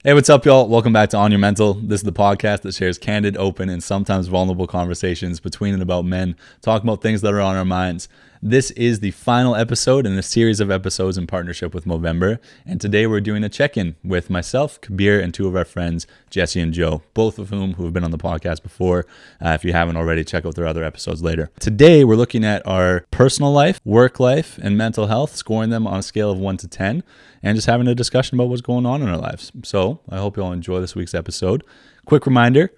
Hey, what's up, y'all? Welcome back to On Your Mental. This is the podcast that shares candid, open, and sometimes vulnerable conversations between and about men, talking about things that are on our minds. This is the final episode in a series of episodes in partnership with Movember, and today we're doing a check-in with myself, Kabir, and two of our friends, Jesse and Joe, both of whom who have been on the podcast before. If you haven't already, check out their other episodes later. Today, we're looking at our personal life, work life, and mental health, scoring them on a scale of 1 to 10, and just having a discussion about what's going on in our lives. So I hope you all enjoy this week's episode. Quick reminder,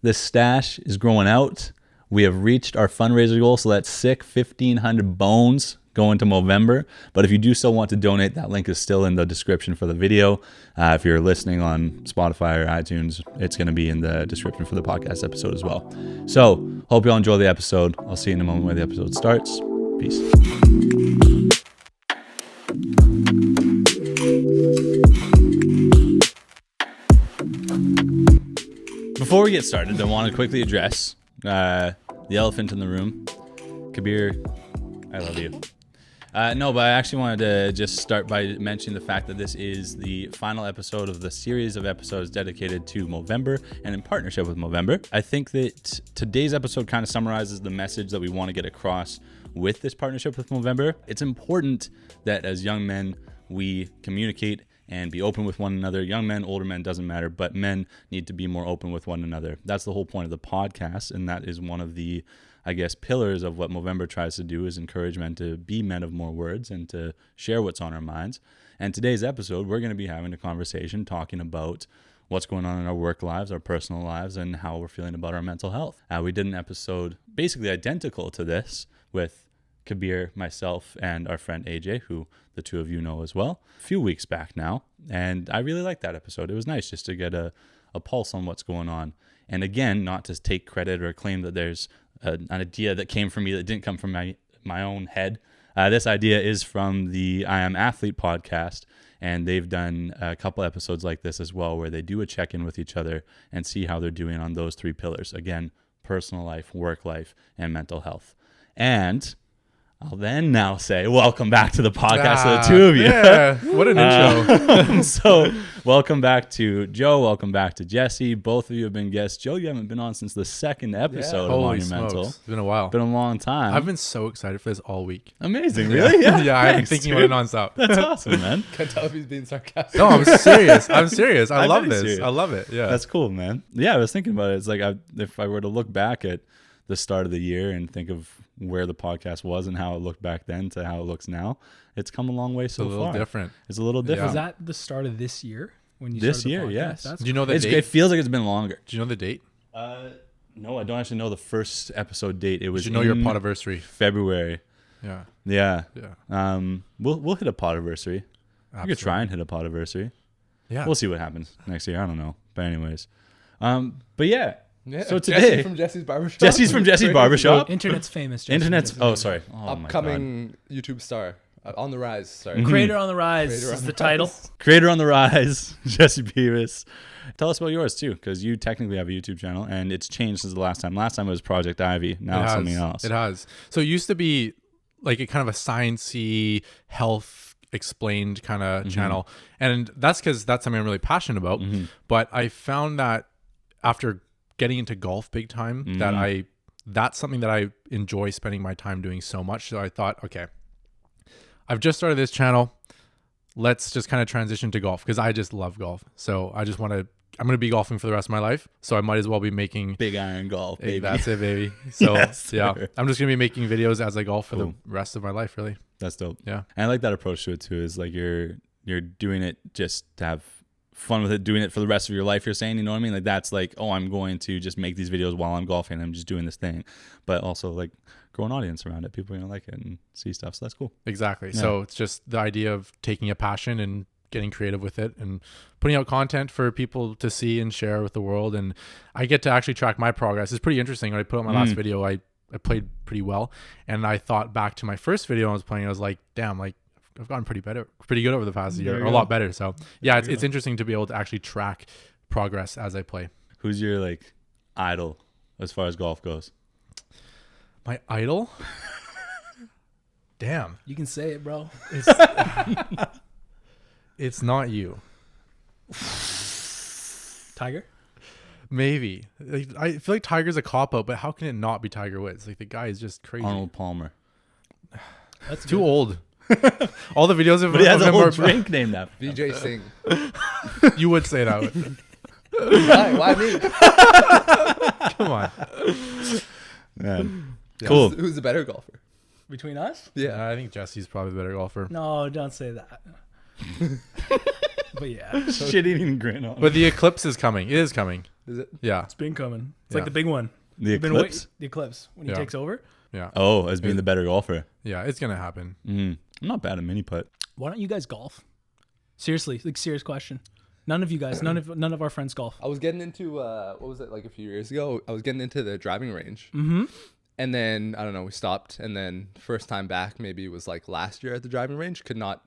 this stash is growing out. We have reached our fundraiser goal, so that's sick, 1,500 bones going to Movember. But if you do still want to donate, that link is still in the description for the video. If you're listening on Spotify or iTunes, it's going to be in the description for the podcast episode as well. So hope you all enjoy the episode. I'll see you in a moment where the episode starts. Peace. Before we get started, I want to quickly address the elephant in the room. Kabir, I love you. No, but I actually wanted to just start by mentioning the fact that this is the final episode of the series of episodes dedicated to Movember and in partnership with Movember. I think that today's episode kind of summarizes the message that we want to get across with this partnership with Movember. It's important that as young men, we communicate and be open with one another. Young men, older men, doesn't matter, but men need to be more open with one another. That's the whole point of the podcast, and that is one of the, I guess, pillars of what Movember tries to do, is encourage men to be men of more words and to share what's on our minds. And today's episode, we're going to be having a conversation talking about what's going on in our work lives, our personal lives, and how we're feeling about our mental health. We did an episode basically identical to this with Kabir, myself, and our friend AJ, who the two of you know as well, a few weeks back now. And I really liked that episode. It was nice just to get a pulse on what's going on. And again, not to take credit or claim that there's an idea that came from me that didn't come from my own head. This idea is from the I Am Athlete podcast, and they've done a couple episodes like this as well, where they do a check-in with each other and see how they're doing on those three pillars. Again, personal life, work life, and mental health. And I'll then now say, welcome back to the podcast to the two of you. Yeah, what an intro. So welcome back to Joe. Welcome back to Jesse. Both of you have been guests. Joe, you haven't been on since the second episode of Holy Monumental. smokes. It's been a while. Been a long time. I've been so excited for this all week. Amazing. Really? Yeah. Yeah, I've been thinking about it nonstop. That's awesome, man. Can't tell if he's being sarcastic. No, I'm serious. I'm serious. I love bet he's this. serious. I love it. Yeah. That's cool, man. Yeah, I was thinking about it. It's like if I were to look back at the start of the year and think of where the podcast was and how it looked back then to how it looks now, it's come a long way so far. a little different. It's a little different. Was that the start of this year when you This started the year, podcast? yes. That's Do you know the It date? feels like it's been longer. Do you know the date? No, I don't actually know the first episode date. It was Did you know your in podiversary? February. Yeah. Yeah. Yeah. We'll hit a podiversary. We could try Absolutely. and hit a podiversary. Yeah. We'll see what happens next year. I don't know. But anyways. But yeah. Yeah. So today Jesse from Jesse's Barbershop. Jesse's from Jesse's Barbershop. Internet's famous. Jason. Internet's sorry. Oh my god. Upcoming YouTube star. On the rise. Sorry. Creator on the Rise Creator is on the the title. rise. Creator on the rise, Jesse Beavis. Tell us about yours too, because you technically have a YouTube channel and it's changed since the last time. Last time it was Project Ivy. Now it's something else. It has. So it used to be like a kind of a sciencey health explained kind of channel. And that's because that's something I'm really passionate about. But I found that after getting into golf big time, that's something that I enjoy spending my time doing so much. So I thought, okay, I've just started this channel. Let's just kind of transition to golf because I just love golf. So I just I'm going to be golfing for the rest of my life. So I might as well be making Big iron golf, baby. Hey, that's it, baby. So Yes, yeah, sir. I'm just going to be making videos as I golf for Cool. the rest of my life, really. That's dope. Yeah. And I like that approach to it too. Is like you're doing it just to have fun with it, doing it for the rest of your life. You're saying, you know what I mean? Like that's like, oh, I'm going to just make these videos while I'm golfing. I'm just doing this thing, but also like grow an audience around it. People are gonna like it and see stuff. So that's cool. Exactly. Yeah. So it's just the idea of taking a passion and getting creative with it and putting out content for people to see and share with the world. And I get to actually track my progress. It's pretty interesting. When I put out my last video, I played pretty well. And I thought back to my first video I was playing, I was like, damn, like I've gotten pretty good over the past year, or a lot better. So yeah, it's interesting to be able to actually track progress as I play. Who's your like idol as far as golf goes? My idol? Damn. You can say it, bro. It's not you. Tiger. Maybe. Like, I feel like Tiger's a cop out, but how can it not be Tiger Woods? Like the guy is just crazy. Arnold Palmer. That's Too good. old. All the videos of, But he has of a him whole are drink named after him. VJ Singh. You would say that. Why me? Come on. Man. Yeah. Cool. Who's the better golfer? Between us? Yeah. I think Jesse's probably the better golfer. No, don't say that. But yeah, Shit-eating grin on. But the eclipse is coming. It is coming. Is it? Yeah. it's been coming. It's Yeah. like the big one. The You've been eclipse? the eclipse when he Yeah. takes over. Yeah. Oh, as being the better golfer. Yeah. It's going to happen. I'm not bad at mini putt. Why don't you guys golf? Seriously, like serious question. None of you guys, none of our friends golf. I was getting into what was it, like a few years ago? I was getting into the driving range. Mm-hmm. And then I don't know, we stopped, and then first time back maybe it was like last year at the driving range, could not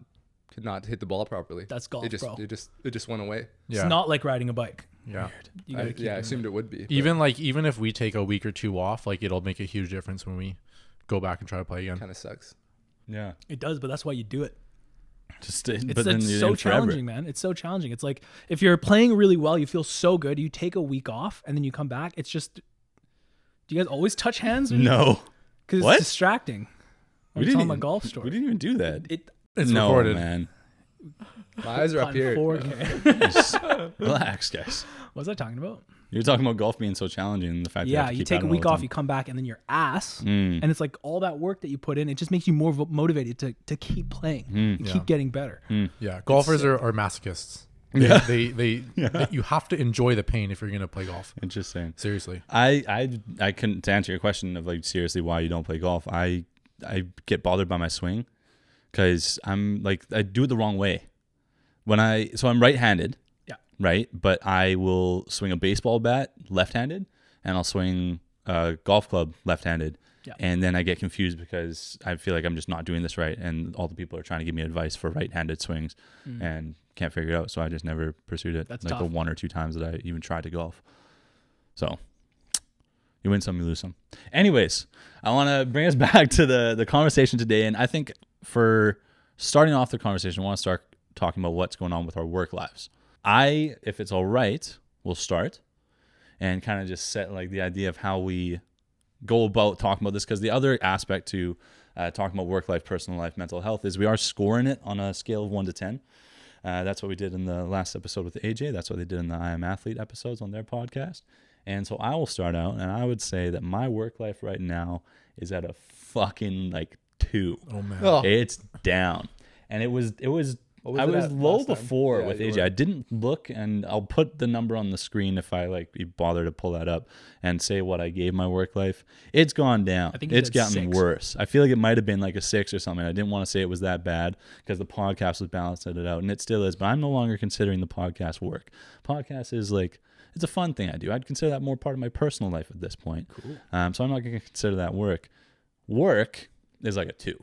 hit the ball properly. That's golf, It just bro. it just went away. Yeah. It's not like riding a bike. Yeah. You gotta keep I doing assumed it would be. but- Even if we take a week or two off, like it'll make a huge difference when we go back and try to play again. Kind of sucks. Yeah. It does, but that's why you do it. Just, It's, but then it's you're so in forever. challenging, man. It's so challenging. It's like if you're playing really well, you feel so good. You take a week off and then you come back. It's just. Do you guys always touch hands? No. Because What? it's distracting. I'm telling my golf story. We didn't even do that. It's no, recorded. man. My eyes are up on here. 4K. Just relax, guys. What was I talking about? You're talking about golf being so challenging and the fact that you, have Yeah, to you keep take at a it all week the off, time. you come back, and then you're ass. Mm. And it's like all that work that you put in, it just makes you more motivated to keep playing and Yeah. keep getting better. Yeah. Golfers are masochists. Yeah. They you have to enjoy the pain if you're going to play golf. Interesting. Seriously. I couldn't, to answer your question of like seriously why you don't play golf. I get bothered by my swing because I'm like I do it the wrong way. So I'm right-handed. Yeah. Right, but I will swing a baseball bat left-handed, and I'll swing a golf club left-handed. Yeah. And then I get confused because I feel like I'm just not doing this right, and all the people are trying to give me advice for right-handed swings, and can't figure it out. So I just never pursued it. That's like tough. the one or two times that I even tried to golf. So you win some, you lose some. Anyways, I want to bring us back to the conversation today, and I think for starting off the conversation, I want to start talking about what's going on with our work lives. If it's all right, will start and kind of just set like the idea of how we go about talking about this, because the other aspect to talking about work life, personal life, mental health is we are scoring it on a scale of 1 to 10. That's what we did in the last episode with AJ. That's what they did in the I Am Athlete episodes on their podcast. And so I will start out, and I would say that my work life right now is at a fucking like 2. Oh man. Oh, It's down. And it was What was I it was at low last time? before Yeah, with you AJ. were. I didn't look, and I'll put the number on the screen if I like bother to pull that up and say what I gave my work life. It's gone down. I think you It's said gotten 6. worse. I feel like it might have been like a 6 or something. I didn't want to say it was that bad because the podcast was balancing it out, and it still is. But I'm no longer considering the podcast work. Podcast is like, it's a fun thing I do. I'd consider that more part of my personal life at this point. Cool. So I'm not going to consider that work. Work is like a 2.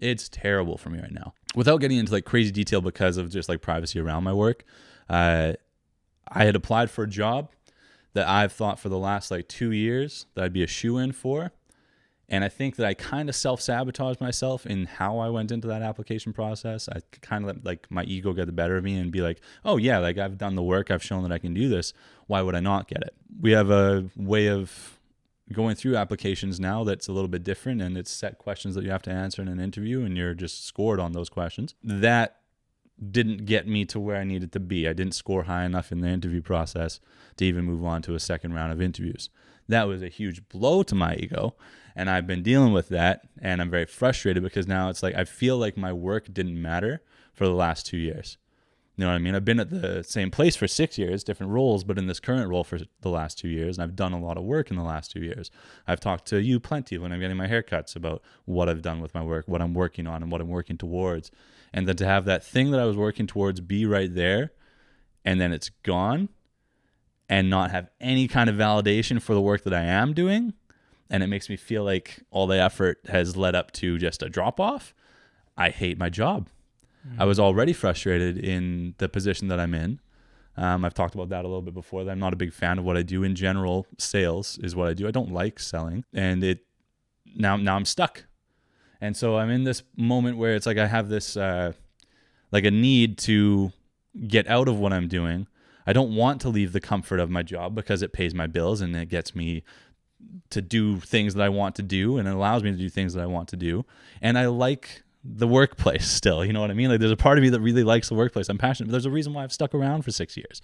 It's terrible for me right now. Without getting into like crazy detail because of just like privacy around my work, I had applied for a job that I've thought for the last like 2 years that I'd be a shoe-in for. And I think that I kind of self-sabotaged myself in how I went into that application process. I kind of let like my ego get the better of me and be like, oh yeah, like I've done the work. I've shown that I can do this. Why would I not get it? We have a way of going through applications now that's a little bit different, and it's set questions that you have to answer in an interview, and you're just scored on those questions. That didn't get me to where I needed to be. I didn't score high enough in the interview process to even move on to a second round of interviews. That was a huge blow to my ego, and I've been dealing with that, and I'm very frustrated because now it's like I feel like my work didn't matter for the last 2 years. You know what I mean? I've been at the same place for 6 years, different roles, but in this current role for the last 2 years, and I've done a lot of work in the last 2 years. I've talked to you plenty when I'm getting my haircuts about what I've done with my work, what I'm working on, and what I'm working towards. And then to have that thing that I was working towards be right there, and then it's gone, and not have any kind of validation for the work that I am doing, and it makes me feel like all the effort has led up to just a drop-off. I hate my job. I was already frustrated in the position that I'm in. I've talked about that a little bit before. That I'm not a big fan of what I do in general. Sales is what I do. I don't like selling, and now I'm stuck. And so I'm in this moment where it's like I have this like a need to get out of what I'm doing. I don't want to leave the comfort of my job because it pays my bills and it gets me to do things that I want to do, and it allows me to do things that I want to do. And I like the workplace still, you know what I mean? Like there's a part of me that really likes the workplace. I'm passionate. There's a reason why I've stuck around for 6 years.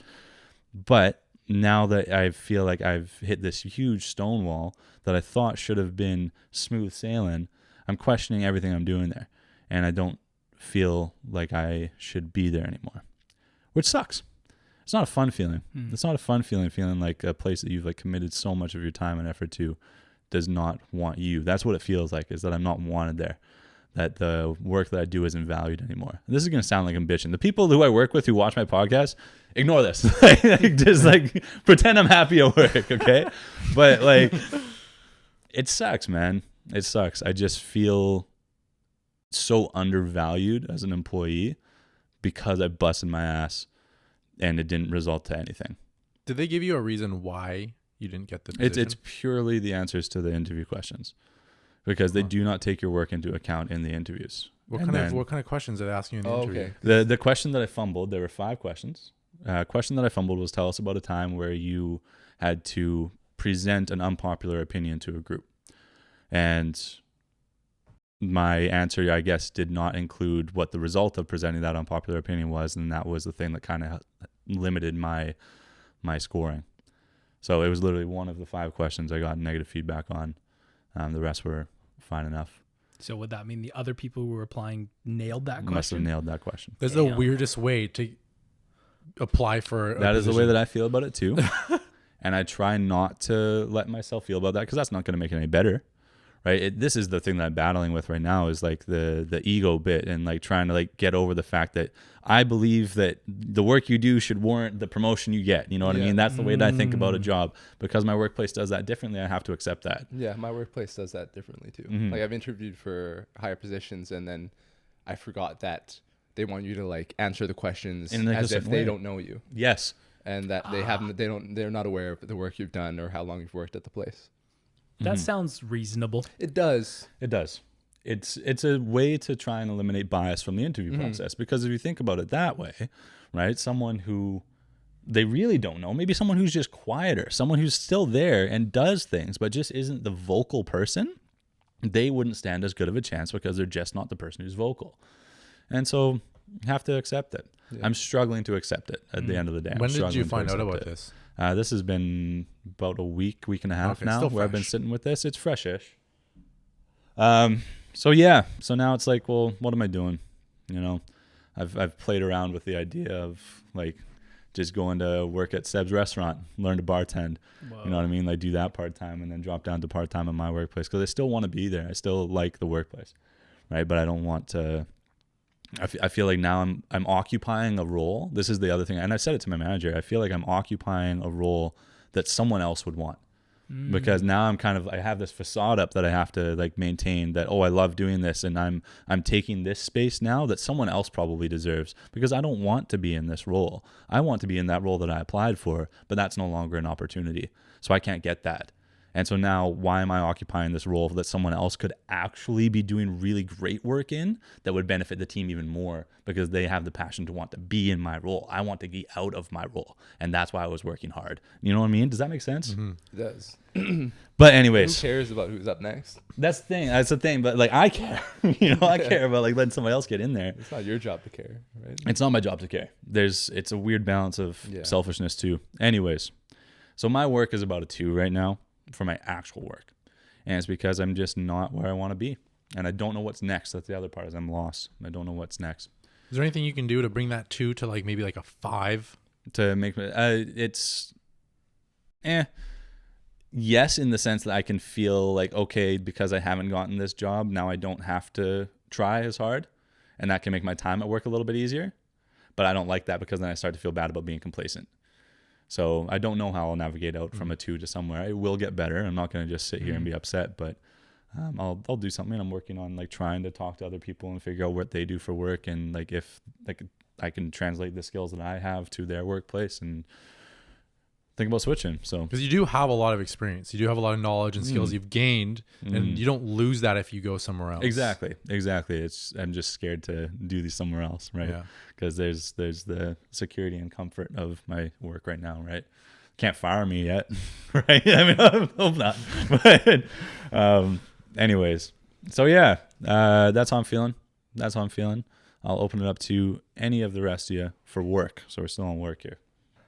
But now that I feel like I've hit this huge stone wall that I thought should have been smooth sailing, I'm questioning everything I'm doing there. And I don't feel like I should be there anymore, which sucks. It's not a fun feeling. It's not a fun feeling like a place that you've like committed so much of your time and effort to does not want you. That's what it feels like, is that I'm not wanted there, that the work that I do isn't valued anymore. And this is going to sound like I'm bitching. The people who I work with who watch my podcast, ignore this. Just like pretend I'm happy at work, okay? But like, it sucks, man. It sucks. I just feel so undervalued as an employee because I busted my ass and it didn't result to anything. Did they give you a reason why you didn't get the position? It's purely the answers to the interview questions, because they do not take your work into account in the interviews. What kind of questions did they ask you in the interview? Okay. The question that I fumbled, there were 5 questions. Question that I fumbled was, tell us about a time where you had to present an unpopular opinion to a group. And my answer, I guess, did not include what the result of presenting that unpopular opinion was, and that was the thing that kind of limited my scoring. So it was literally one of the 5 questions I got negative feedback on. The rest were fine enough. So would that mean the other people who were applying nailed that question? Must have nailed that question. That's the weirdest way to apply for That is the way that I feel about it too. And I try not to let myself feel about that, because that's not going to make it any better. Right. This is the thing that I'm battling with right now, is like the ego bit, and like trying to like get over the fact that I believe that the work you do should warrant the promotion you get. You know what I mean? That's the way that I think about a job. Because my workplace does that differently, I have to accept that. Yeah, my workplace does that differently too. Like I've interviewed for higher positions, and then I forgot that they want you to like answer the questions as if they don't know you. Yes. And that they're not aware of the work you've done or how long you've worked at the place. That sounds reasonable. It does. It does. It's a way to try and eliminate bias from the interview process, because if you think about it that way, right, someone who they really don't know, maybe someone who's just quieter, someone who's still there and does things but just isn't the vocal person, they wouldn't stand as good of a chance because they're just not the person who's vocal. And so you have to accept it. Yeah. I'm struggling to accept it at the end of the day. When did you find out about this? This has been about a week and a half now where I've been sitting with this. It's fresh-ish. So yeah, so now it's like, well, what am I doing? You know, I've played around with the idea of like just going to work at Seb's restaurant, learn to bartend. Whoa. You know what I mean? Like do that part-time and then drop down to part-time in my workplace, because I still want to be there. I still like the workplace, right? But I don't want to. I feel like now I'm occupying a role. This is the other thing, and I said it to my manager. I feel like I'm occupying a role that someone else would want, because now I have this facade up that I have to like maintain, that I love doing this, and I'm taking this space now that someone else probably deserves, because I don't want to be in this role. I want to be in that role that I applied for, but that's no longer an opportunity, so I can't get that. And so now, why am I occupying this role that someone else could actually be doing really great work in that would benefit the team even more, because they have the passion to want to be in my role? I want to get out of my role. And that's why I was working hard. You know what I mean? Does that make sense? Mm-hmm. It does. But anyways. Who cares about who's up next? That's the thing. That's the thing. But like, I care. I care about like letting somebody else get in there. It's not your job to care, right? It's not my job to care. It's a weird balance of selfishness too. Anyways. So my work is about a 2 right now for my actual work, and it's because I'm just not where I want to be, and I don't know what's next. That's the other part, is I'm lost. I don't know what's next. Is there anything you can do to bring that 2 to like maybe like a 5 to make yes, in the sense that I can feel like, okay, because I haven't gotten this job, now I don't have to try as hard, and that can make my time at work a little bit easier. But I don't like that, because then I start to feel bad about being complacent. So I don't know how I'll navigate out from a 2 to somewhere. It will get better. I'm not going to just sit here and be upset, but I'll do something. I'm working on like trying to talk to other people and figure out what they do for work, and like if like I can translate the skills that I have to their workplace, and think about switching. So because you do have a lot of experience, you do have a lot of knowledge and skills you've gained, and you don't lose that if you go somewhere else. Exactly. I'm just scared to do these somewhere else, right? Yeah. Because there's the security and comfort of my work right now, right? Can't fire me yet, right? I mean, I hope not. But anyways, so yeah, that's how I'm feeling. I'll open it up to any of the rest of you for work. So we're still on work here.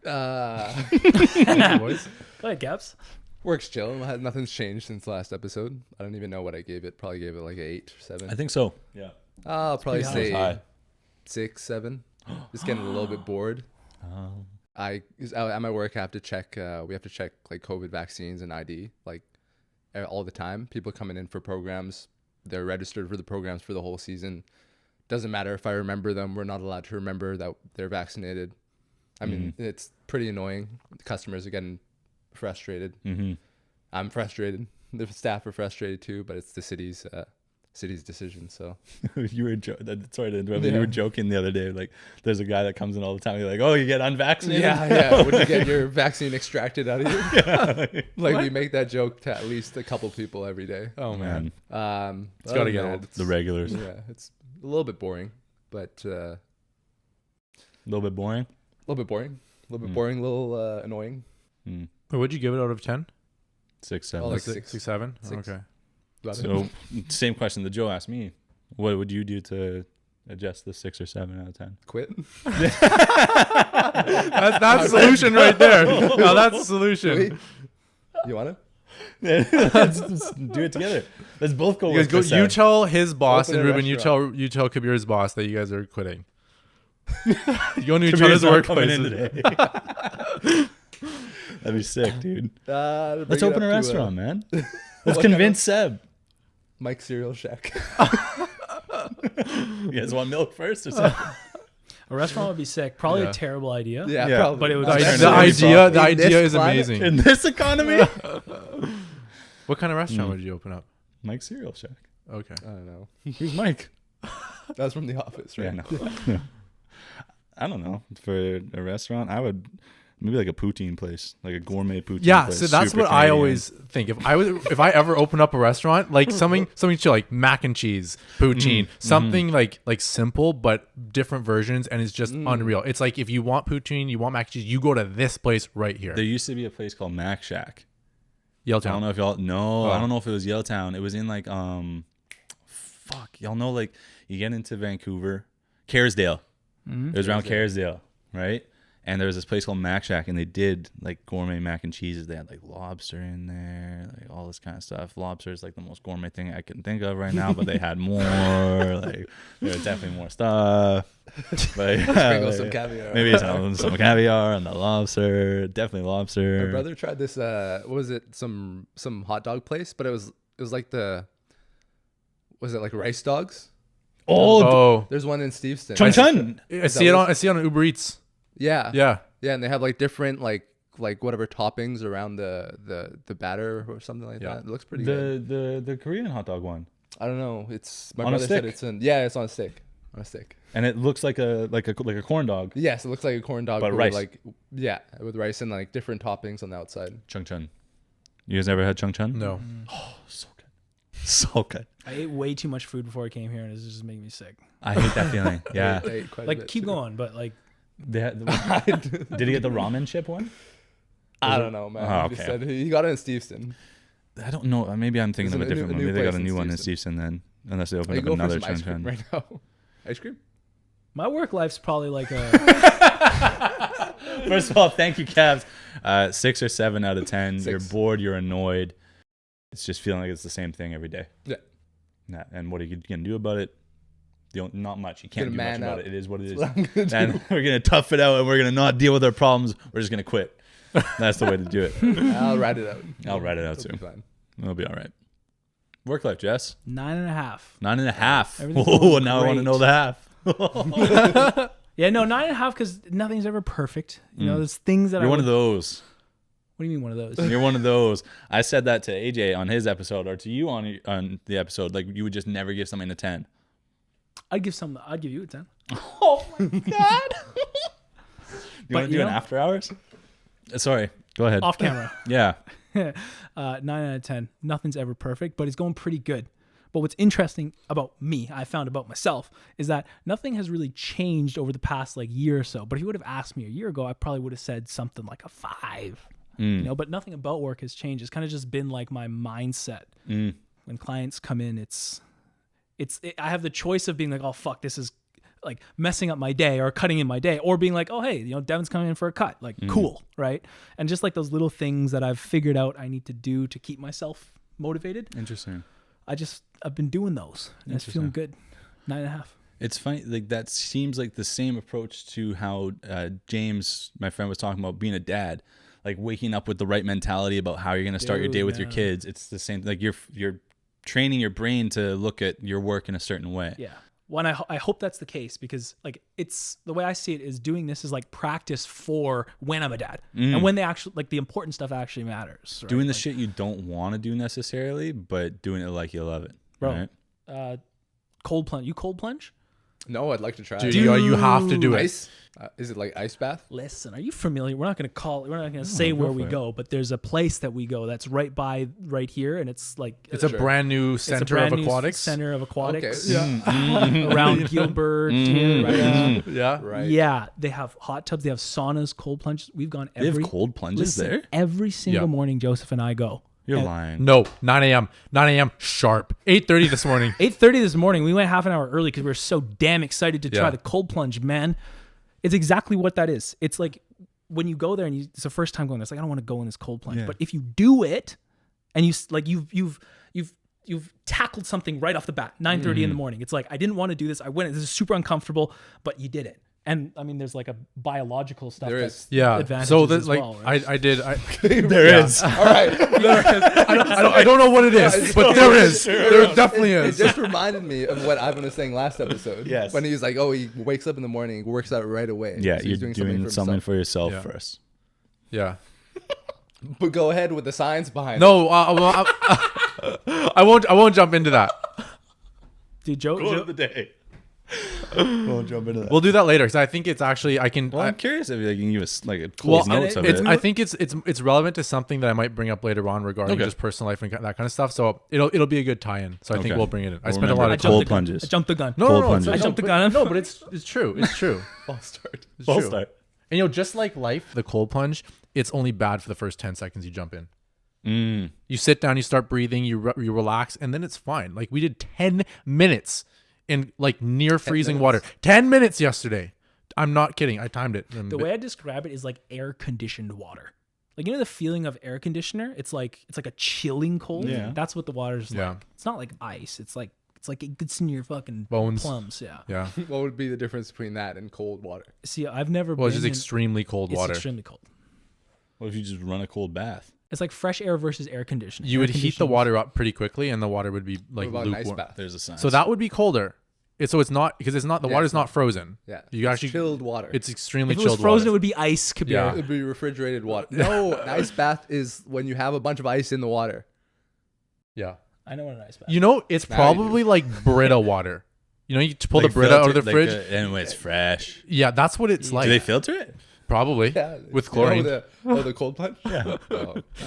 Boys. Go ahead, Gaps. Works chill. Nothing's changed since last episode. I don't even know what I gave it. Probably gave it like an 8 or 7. I think so. Yeah. I'll probably pretty say high. 6, 7. Just getting a little bit bored. At my work, I have to check. We have to check like COVID vaccines and ID like all the time. People coming in for programs, they're registered for the programs for the whole season. Doesn't matter if I remember them. We're not allowed to remember that they're vaccinated. I mean, it's pretty annoying. The customers are getting frustrated. I'm frustrated. The staff are frustrated too, but it's the city's decision. So You were sorry to interrupt. You were joking the other day. Like, there's a guy that comes in all the time. You're like, oh, you get unvaccinated? Yeah. Would you get your vaccine extracted out of you? Like, we make that joke to at least a couple people every day. Oh man, It's gotta get old. The regulars. Yeah, it's a little bit boring, but A little bit boring. a little annoying. Wait, what'd you give it out of 10? 6, 7. Oh, like 6, 6. 7. 6. Okay. So same question that Joe asked me. What would you do to adjust the 6 or 7 out of 10? Quit. That's solution right there. No, that's the solution. Wait. You want to? Let's do it together. Let's both go. You guys go. You tell his boss, Open and a Reuben, restaurant. you tell Kabir's boss that you guys are quitting. You go into each Kabir's other's not coming in workplaces. today. That'd be sick, dude. Bring Let's it open up a to, restaurant, man. Let's what convince Seb. Mike's Cereal Shack. You guys want milk first or something? A restaurant would be sick. Probably Yeah. a terrible idea. Yeah, Yeah. probably. But it would The be Turn idea, it into the In idea this is climate? amazing. In this economy? What kind of restaurant would you open up? Mike's Cereal Shack. Okay. I don't know. Who's Mike? That's from The Office, right? Yeah, no. I don't know. For a restaurant, I would maybe like a poutine place, like a gourmet poutine Yeah, place. so that's super what I Canadian. always think. If I ever open up a restaurant, like something chill, like mac and cheese, poutine, something like simple but different versions, and it's just unreal. It's like if you want poutine, you want mac and cheese, you go to this place right here. There used to be a place called Mac Shack. I Yaletown. don't know if y'all Oh. I don't know if it was Yaletown. It was in like y'all know, like you get into Vancouver, Kerrisdale. It was around Kerrisdale, right? And there was this place called Mac Shack, and they did like gourmet mac and cheeses. They had like lobster in there, like all this kind of stuff. Lobster is like the most gourmet thing I can think of right now, but they had more. Like there was definitely more stuff. But yeah, Sprinkle some caviar. maybe some caviar and the lobster. Definitely My lobster. brother tried this. What was it? Some hot dog place, but it was like was it like rice dogs? Oh, There's one in Steveston. Chung Chun. I see it on Uber Eats. Yeah. Yeah. Yeah, and they have like different like whatever toppings around the batter or something like Yeah. that. It looks pretty good. The Korean hot dog one. I don't know. It's my On a brother said stick? it's it's on a stick. On a stick. And it looks like a corn dog. Yes, it looks like a corn dog But with rice. with rice and like different toppings on the outside. Chung Chun. You guys ever had Chung Chun? No. So good. So good. I ate way too much food before I came here, and it's just making me sick. I hate that feeling. Yeah. I ate quite a Like, bit, keep too. going, but like, Did he get the ramen chip one? I don't know, man. Oh, He just okay. said he got it in Steveston. I don't know. Maybe I'm thinking of a There's a different new one. Maybe they got place a in new one in Steveston. Steveston then. Unless they open You up go for another some Chung ice cream Chun. right now. Ice cream? my work life's probably like a First of all, thank you, Cavs. 6 or 7 out of 10. 6. You're bored. You're annoyed. It's just feeling like it's the same thing every day. Yeah. And what are you going to do about it? Not much. You can't do Gonna much man about up. it. It is what it is. That's what I'm gonna do. And we're going to tough it out, and we're going to not deal with our problems. We're just going to quit. That's the way to do it. I'll write it out. I'll write it out It'll too. be fine. It'll be all right. Work life, Jess. 9.5. 9.5. Everything's Oh, going now I want to great. know the half. Yeah, no, 9.5 because nothing's ever perfect. You know, there's things that You're I one would- of those. What do you mean one of those? You're one of those. I said that to AJ on his episode, or to you on the episode. Like, you would just never give something a 10. I'd give you a 10. Oh my god! You want to you do an know- after hours? Sorry, Go ahead. off camera. Yeah. 9 out of 10. Nothing's ever perfect, but it's going pretty good. But what's interesting about me, I found about myself, is that nothing has really changed over the past like year or so. But if you would have asked me a year ago, I probably would have said something like a 5. You know, but nothing about work has changed. It's kind of just been like my mindset. When clients come in, I have the choice of being like, oh fuck, this is like messing up my day or cutting in my day, or being like, oh hey, you know, Devin's coming in for a cut, like cool, right? And just like those little things that I've figured out I need to do to keep myself motivated. Interesting. I've been doing those, and it's feeling good. 9.5. It's funny, like that seems like the same approach to how James, my friend, was talking about being a dad, like waking up with the right mentality about how you're going to start your day with your kids. It's the same, like you're training your brain to look at your work in a certain way. Yeah. Well, and I hope that's the case, because like it's the way I see it is doing this is like practice for when I'm a dad and when they actually like the important stuff actually matters. Right? Doing the like, shit you don't want to do necessarily, but doing it like you love it. bro. Right? Cold plunge. You cold plunge? No, I'd like to try. Dude, you have to do it. Ice? Is it like ice bath? Listen, are you familiar? We're not going to say where we go, but there's a place that we go that's right here, and it's like It's a brand new center of aquatics. Center of aquatics. Okay. Yeah. Around Gilbert. Here, right? Yeah. Right. Yeah, they have hot tubs. They have saunas, cold plunges. We've gone They every have cold plunges there? every single Yeah. morning. Joseph and I go. You're And lying. No, 9 a.m. 9 a.m. sharp. 8:30 this morning. 8:30 this morning. We went half an hour early because we were so damn excited to try Yeah. the cold plunge. Man, it's exactly what that is. It's like when you go there and it's the first time going. It's like I don't want to go in this cold plunge, Yeah. but if you do it, and you've tackled something right off the bat. 9:30 in the morning. It's like I didn't want to do this. I went. This is super uncomfortable, but you did it. And I mean, there's like a biological stuff. There That's is. Yeah. advantages So as like well, right? I did. There is. All right. I don't know what it is, but there is. There definitely It is. just reminded me of what Ivan was saying last episode. Yes. When he was like, oh, he wakes up in the morning, works out right away. Yeah, So you're he's doing something himself. for yourself Yeah. first. Yeah. But go ahead with the science behind it. No, I won't jump into that. Dude, Joe, the day. Won't jump into that. We'll do that later because I think it's actually I can. Well, I'm curious if you can give us like a Well, cold notes of it's, it. I think it's relevant to something that I might bring up later on regarding Okay. just personal life and that kind of stuff. So it'll be a good tie-in. So I think Okay. we'll bring it in. I We'll spent a remember lot the of cold time. plunges. I jumped the gun. No, Cold no, plunges. no, I jumped the but- gun. No, but it's true. It's true. False start. It's False true. start. And just like life, the cold plunge, it's only bad for the first 10 seconds you jump in. You sit down, you start breathing, you relax, and then it's fine. Like we did 10 minutes in like near freezing water. 10 minutes yesterday. I'm not kidding. I timed it. The way I describe it is like air conditioned water. Like, you know the feeling of air conditioner? It's like a chilling cold. Yeah. That's what the water's Yeah. like. It's not like ice. It's like it gets in your fucking Bones. plums. Yeah. Yeah. What would be the difference between that and cold water? See, I've never Well, been it's just in- extremely cold water. It's extremely cold. What if you just run a cold bath? It's like fresh air versus air conditioning. You Air would heat the conditioning- water up pretty quickly, and the water would be like What about an ice lukewarm. bath? There's a sign. So that would be colder. So it's not because it's not the Yeah, water's it's not frozen. Yeah. You It's actually chilled water. It's extremely If it chilled was frozen, water. it would be ice, Kabir. Yeah. It would be refrigerated water. No, an ice bath is when you have a bunch of ice in the water. Yeah. I know what an ice bath. You know, it's Now probably like Brita water. You know, you pull Like the Brita out of the filter- fridge. like, and when it's fresh. Yeah, that's what it's like. Do they filter it? Probably Yeah. with chlorine. The cold plunge? Yeah.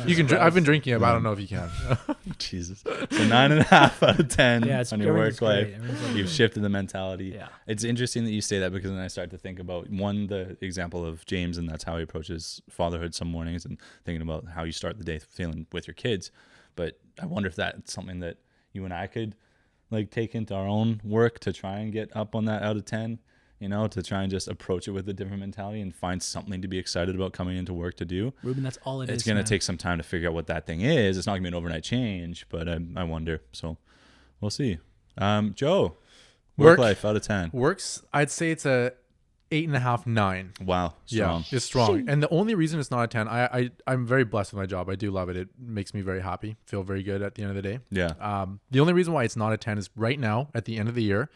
You can. I've been drinking it, but I don't know if you can. Jesus. So 9.5 out of 10 Yeah, it's- on your everything's work life. great. Everything's great. You've shifted the mentality. Yeah. It's interesting that you say that because then I start to think about the example of James, and that's how he approaches fatherhood some mornings, and thinking about how you start the day feeling with your kids. But I wonder if that's something that you and I could like take into our own work to try and get up on that out of 10. You know, to try and just approach it with a different mentality and find something to be excited about coming into work to do. Reuben, that's all it is. It's going to man. take some time to figure out what that thing is. It's not going to be an overnight change, but I wonder. So we'll see. Joe, work life out of 10. Works. I'd say it's a 8.5, 9. Wow. Strong. Yeah, it's strong. And the only reason it's not a 10, I'm very blessed with my job. I do love it. It makes me very happy. Feel very good at the end of the day. Yeah. The only reason why it's not a 10 is right now at the end of the year,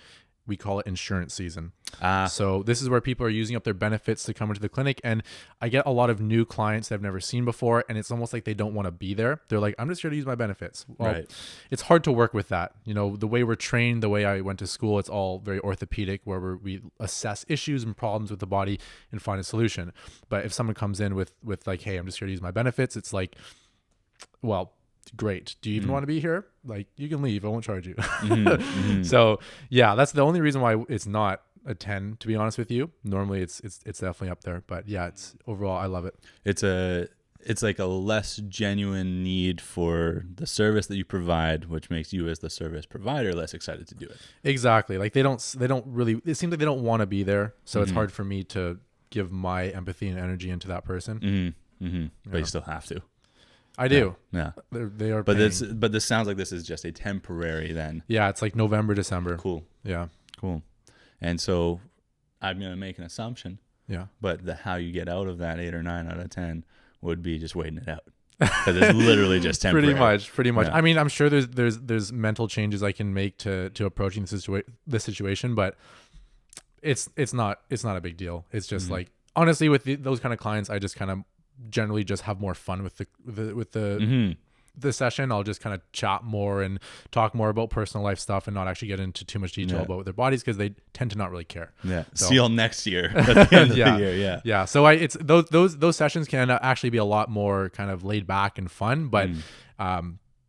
we call it insurance season. Ah. So this is where people are using up their benefits to come into the clinic. And I get a lot of new clients that I've never seen before. And it's almost like they don't want to be there. They're like, I'm just here to use my benefits. Well, Right. it's hard to work with that. You know, the way we're trained, the way I went to school, it's all very orthopedic, where we assess issues and problems with the body and find a solution. But if someone comes in with like, hey, I'm just here to use my benefits, it's like, well, great. Do you even want to be here? Like, you can leave. I won't charge you. So yeah, that's the only reason why it's not a 10, to be honest with you. Normally it's definitely up there, but yeah, it's overall, I love it. It's like a less genuine need for the service that you provide, which makes you as the service provider less excited to do it. Exactly. Like they don't really, it seems like they don't want to be there. So it's hard for me to give my empathy and energy into that person. But you still have to. I do. Yeah. They are But paying. this sounds like this is just a temporary then. Yeah, it's like November, December. Cool. Yeah. Cool. And so I'm going to make an assumption, Yeah. but how you get out of that 8 or 9 out of 10 would be just waiting it out. Because it's literally just temporary. Pretty much. Yeah. I mean, I'm sure there's mental changes I can make to approaching this situation, but it's not a big deal. It's just like, honestly, with those kind of clients, I just kind of generally just have more fun with the session. I'll just kind of chat more and talk more about personal life stuff and not actually get into too much detail about their bodies, because they tend to not really care. Yeah. So- See y'all next year at the end of the year. Yeah. Yeah. So it's those sessions can actually be a lot more kind of laid back and fun, but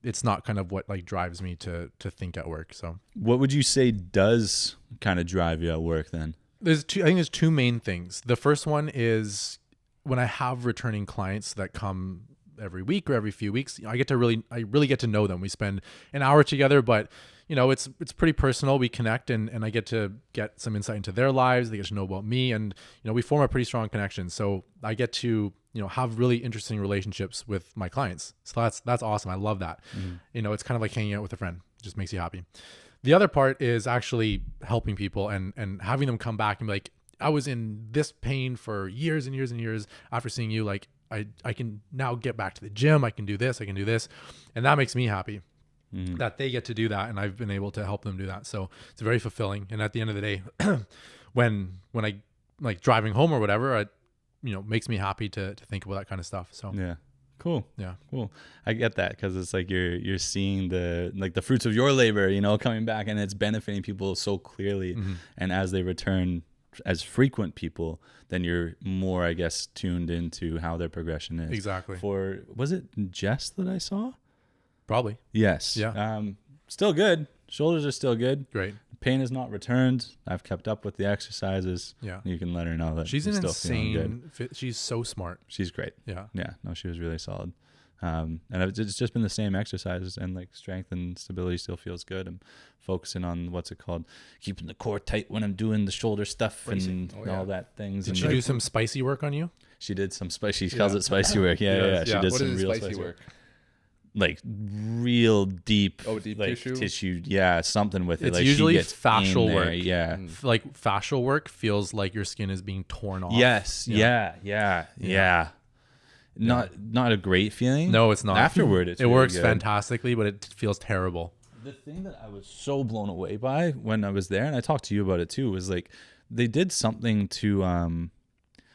it's not kind of what like drives me to think at work. So What would you say does kind of drive you at work then? I think there's two main things. The first one is when I have returning clients that come every week or every few weeks, I really get to know them. We spend an hour together, but you know, it's pretty personal. We connect and I get to get some insight into their lives. They get to know about me, and you know, we form a pretty strong connection. So I get to, you know, have really interesting relationships with my clients. So that's awesome. I love that. You know, it's kind of like hanging out with a friend. It just makes you happy. The other part is actually helping people and having them come back and be like, I was in this pain for years and years and years after seeing you. Like I can now get back to the gym. I can do this. And that makes me happy that they get to do that. And I've been able to help them do that. So it's very fulfilling. And at the end of the day, when I like driving home or whatever, makes me happy to think about that kind of stuff. So Yeah. Cool. yeah. Cool. I get that, because it's like you're seeing the fruits of your labor, you know, coming back, and it's benefiting people so clearly. And as they return as frequent people, then you're more, I guess, tuned into how their progression is. Exactly. Was it Jess that I saw? Probably. Yes. Yeah. Still good. Shoulders are still good. Great. Pain is not returned. I've kept up with the exercises. Yeah. You can let her know that She's I'm an still feeling good. insane fit. She's so smart. She's great. Yeah. Yeah. No, she was really solid. And it's just been the same exercises, and like strength and stability still feels good. I'm focusing on what's it called, keeping the core tight when I'm doing the shoulder stuff and all that things. Did and she do some spicy work on you? She did some spicy. She calls it spicy work. Yeah. She did What some is real spicy work? Like real deep. Oh, deep like tissue? Yeah, something with it. It's like usually she gets fascial in there, work. Yeah. Like fascial work feels like your skin is being torn off. Yes. Yeah. Not a great feeling. No, it's not. Afterward, it really works good. fantastically, but it feels terrible. The thing that I was so blown away by when I was there, and I talked to you about it too, was like they did something to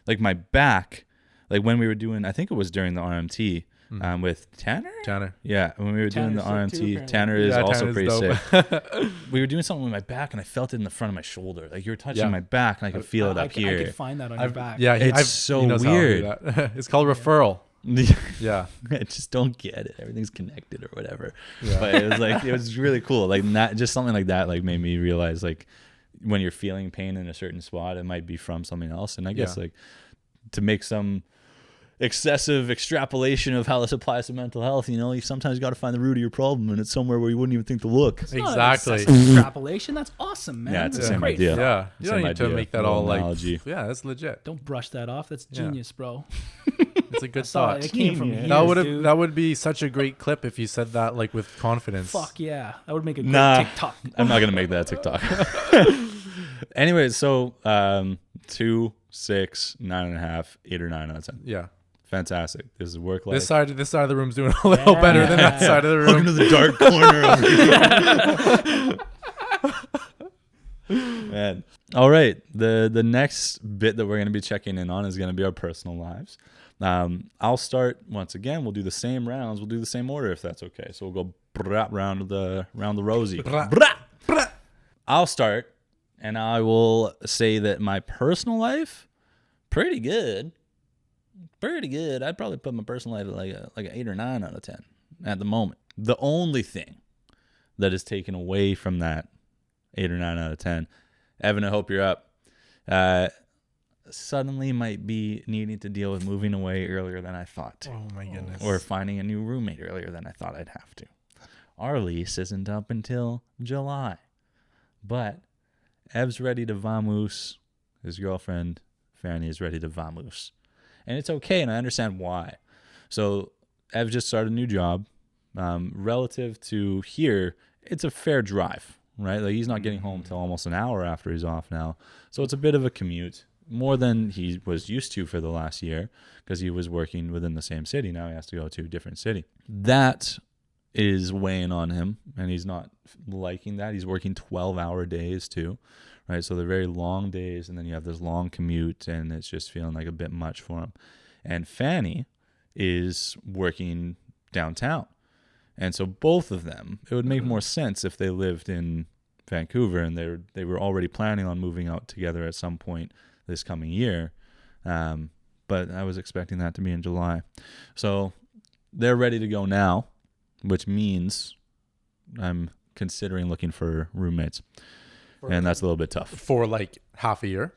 like my back, like when we were doing, I think it was during the RMT with Tanner. Yeah, when we were doing the Tanner's sick too, RMT, apparently. Tanner is also Tanner's pretty dope. sick. We were doing something with my back, and I felt it in the front of my shoulder. Like you were touching my back, and I could feel it up I here. could find that on your back. Yeah, It's so he knows how to do weird. that. It's called referral. Yeah. I just don't get it. Everything's connected or whatever. But it was like, it was really cool. Like that, just something like that, like made me realize like when you're feeling pain in a certain spot, it might be from something else. And I guess like to make some excessive extrapolation of how this applies to mental health, you know, you sometimes got to find the root of your problem, and it's somewhere where you wouldn't even think to look. It's not Exactly. excessive extrapolation. That's awesome, man. Yeah, it's the That's same great. idea. Yeah. You don't Same need to idea. make that Little all like, analogy. yeah, that's legit. Don't brush that off. That's genius, bro. It's a good Saw it. thought. It came from Genius. here, That would be such a great clip if you said that like with confidence. Fuck yeah. That would make a great Nah. TikTok. I'm not gonna make that TikTok. Anyways, so 2, 6, 9.5, 8 or 9 out of 10. Yeah. Fantastic. This is work life. This side of the room's doing a little better than that side of the Welcome to room. the dark corner of Man. All right. The next bit that we're going to be checking in on is going to be our personal lives. I'll start once again. We'll do the same rounds. We'll do the same order if that's okay. So we'll go round the rosy. I'll start, and I will say that my personal life, pretty good. Pretty good. I'd probably put my personal life at like an 8 or 9 out of 10 at the moment. The only thing that is taken away from that 8 or 9 out of 10, Evan, I hope you're up. Suddenly might be needing to deal with moving away earlier than I thought. Oh my goodness. Or finding a new roommate earlier than I thought I'd have to. Our lease isn't up until July. But Ev's ready to vamoose. His girlfriend, Fanny, is ready to vamoose. And it's okay, and I understand why. So Ev just started a new job. Relative to here, it's a fair drive, right? Like he's not getting home till almost an hour after he's off now. So it's a bit of a commute, more than he was used to for the last year because he was working within the same city. Now he has to go to a different city. That is weighing on him, and he's not liking that. He's working 12-hour days too, right? So they're very long days, and then you have this long commute, and it's just feeling like a bit much for him. And Fanny is working downtown. And so both of them, it would make more sense if they lived in Vancouver and they were already planning on moving out together at some point this coming year. But I was expecting that to be in July. So they're ready to go now, which means I'm considering looking for roommates. And that's a little bit tough. For like half a year?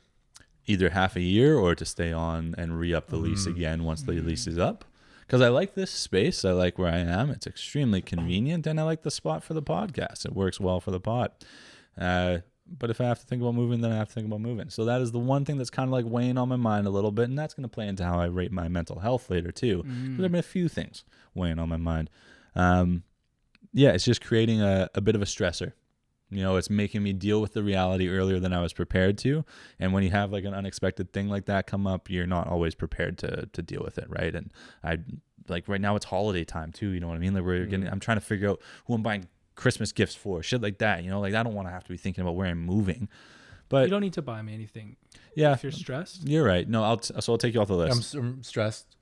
Either half a year or to stay on and re-up the lease again once the lease is up. Because I like this space. I like where I am. It's extremely convenient, and I like the spot for the podcast. It works well for the pod. But if I have to think about moving, then I have to think about moving. So that is the one thing that's kind of like weighing on my mind a little bit, and that's going to play into how I rate my mental health later too. There have been a few things weighing on my mind. Yeah, it's just creating a bit of a stressor. You know, it's making me deal with the reality earlier than I was prepared to. And when you have like an unexpected thing like that come up, you're not always prepared to deal with it, right? And I like right now it's holiday time too. You know what I mean? Like I'm trying to figure out who I'm buying Christmas gifts for, shit like that. You know, like I don't want to have to be thinking about where I'm moving. But You don't need to buy me anything. Yeah, If you're stressed. you're right. No, I'll take you off the list. I'm stressed.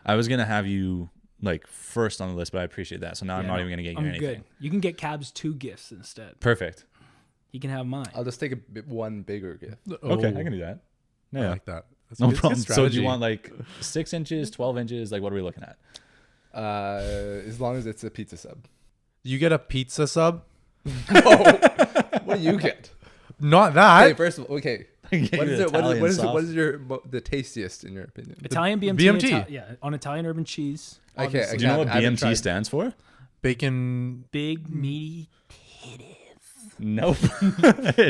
I was gonna have you like first on the list, but I appreciate that. So now I'm not even gonna get you I'm anything. good. You can get Cabs 2 gifts instead. Perfect. You can have mine. I'll just take one bigger gift. Okay, I can do that. I Yeah, like that. That's no good- it's good problem. So do strategy. you want like 6 inches, 12 inches? Like what are we looking at? As long as it's a pizza sub. You get a pizza sub? What do you get? Not that. Okay, first of all, okay. What is it? What is the tastiest in your opinion? Italian BMT. BMT. On Italian urban cheese. Okay, obviously. Do you know what I haven't BMT tried. stands for? Bacon. Big meaty. Nope.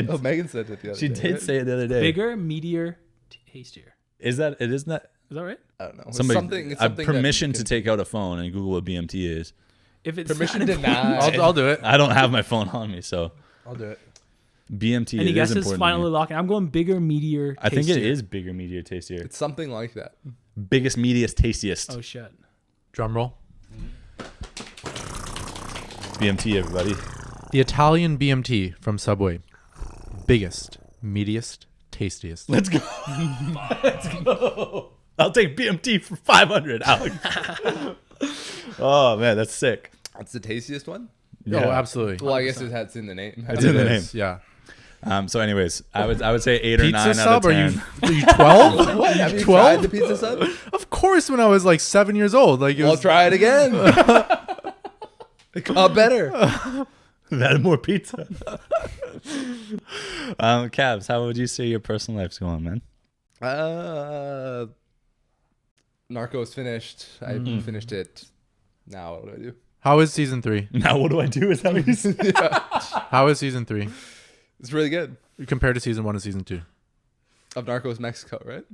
Oh, Megan said it the other She day. did right? say it the other day. Bigger, meatier, tastier. Is that it? Isn't that Is that right? I don't know. It's somebody? something. It's I have something that permission you to can- take out a phone and Google what BMT is. If it's Permission not denied. I'll do it. I don't have my phone on me, so I'll do it. BMT. Any it is guesses? important to Finally me. locking. I'm going bigger, meatier. I think it tastier. is bigger, meatier, tastier. It's something like that. Biggest, meatiest, tastiest. Oh shit. Drum roll. BMT, everybody. The Italian BMT from Subway. Biggest, meatiest, tastiest. Let's go. Let's go. I'll take BMT for 500, Alex. Oh man, that's sick. That's the tastiest one. Oh, absolutely. Well, I guess it's in the name. It's in the name. Yeah. So, anyways, I would say 8 or 9 Pizza out sub? of Are 10. you 12? What? Have you 12? tried the pizza sub? Of course, when I was like 7 years old. Like it I'll was, try it again. It got better. That more pizza. Cabs, how would you say your personal life's going, man? Narcos finished. I finished it. Now what do I do? How is season 3? Now what do I do? Is that what you said? How is season 3 It's really good. compared to season 1 and season 2? Of Narcos Mexico, right?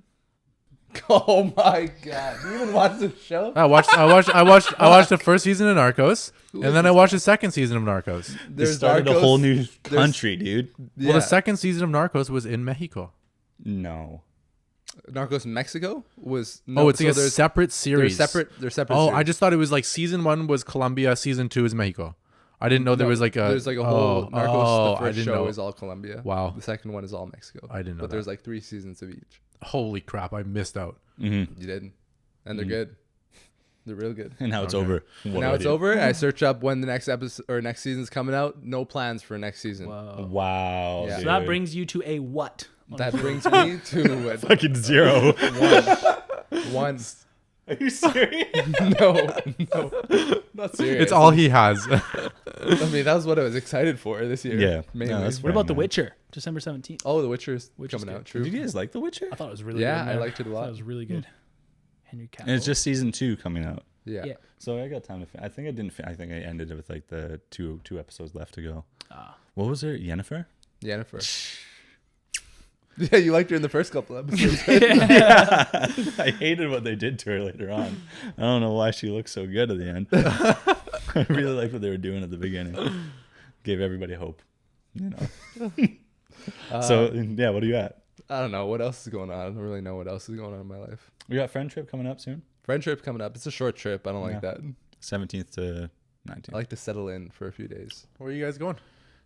Oh my god! You even watch the show? I watched the first season of Narcos, and then I watched the second season of Narcos. They started a whole new country, dude. Yeah. Well, the second season of Narcos was in Mexico. No. Narcos Mexico was. Oh, it's like a there's- separate They're series. separate. They're separate. Oh, I series. just thought it was like season 1 was Colombia, season 2 is Mexico. I didn't know there was like a. There's like a whole Narcos. The I first didn't show know. is all Colombia. Wow. The second one is all Mexico. I didn't know But there's that. like 3 seasons of each. Holy crap! I missed out. You did, and they're good. They're real good. And now it's Okay. over. What Now do I it's do? over. I search up when the next episode or next season's coming out. No plans for next season. Whoa. Wow. Yeah. So Dude. that brings you to a what? That brings me to a fucking 0. one. Are you serious? No, not serious. It's all he has. I mean, that was what I was excited for this year. Yeah. mainly. No, that's What about The man. Witcher? December 17th. Oh, The Witcher's Witcher's coming good. out. True. Did you guys like The Witcher? I thought it was really Yeah, good. I man. liked it a I thought lot. it was really good. Henry Cavill. And it's just season 2 coming out. Yeah. Yeah. So I got time to. I think I didn't. I think I ended it with like the two episodes left to go. Ah. What was there? Yennefer? Yennefer. Yeah, you liked her in the first couple episodes. I hated what they did to her later on. I don't know why she looked so good at the end. I really liked what they were doing at the beginning. Gave everybody hope. You know. So yeah, what are you at? I don't know what else is going on. I don't really know what else is going on in my life. We got friend trip coming up soon. Friend trip coming up. It's a short trip. I don't like Yeah. that. 17th to 19th. I like to settle in for a few days. Where are you guys going?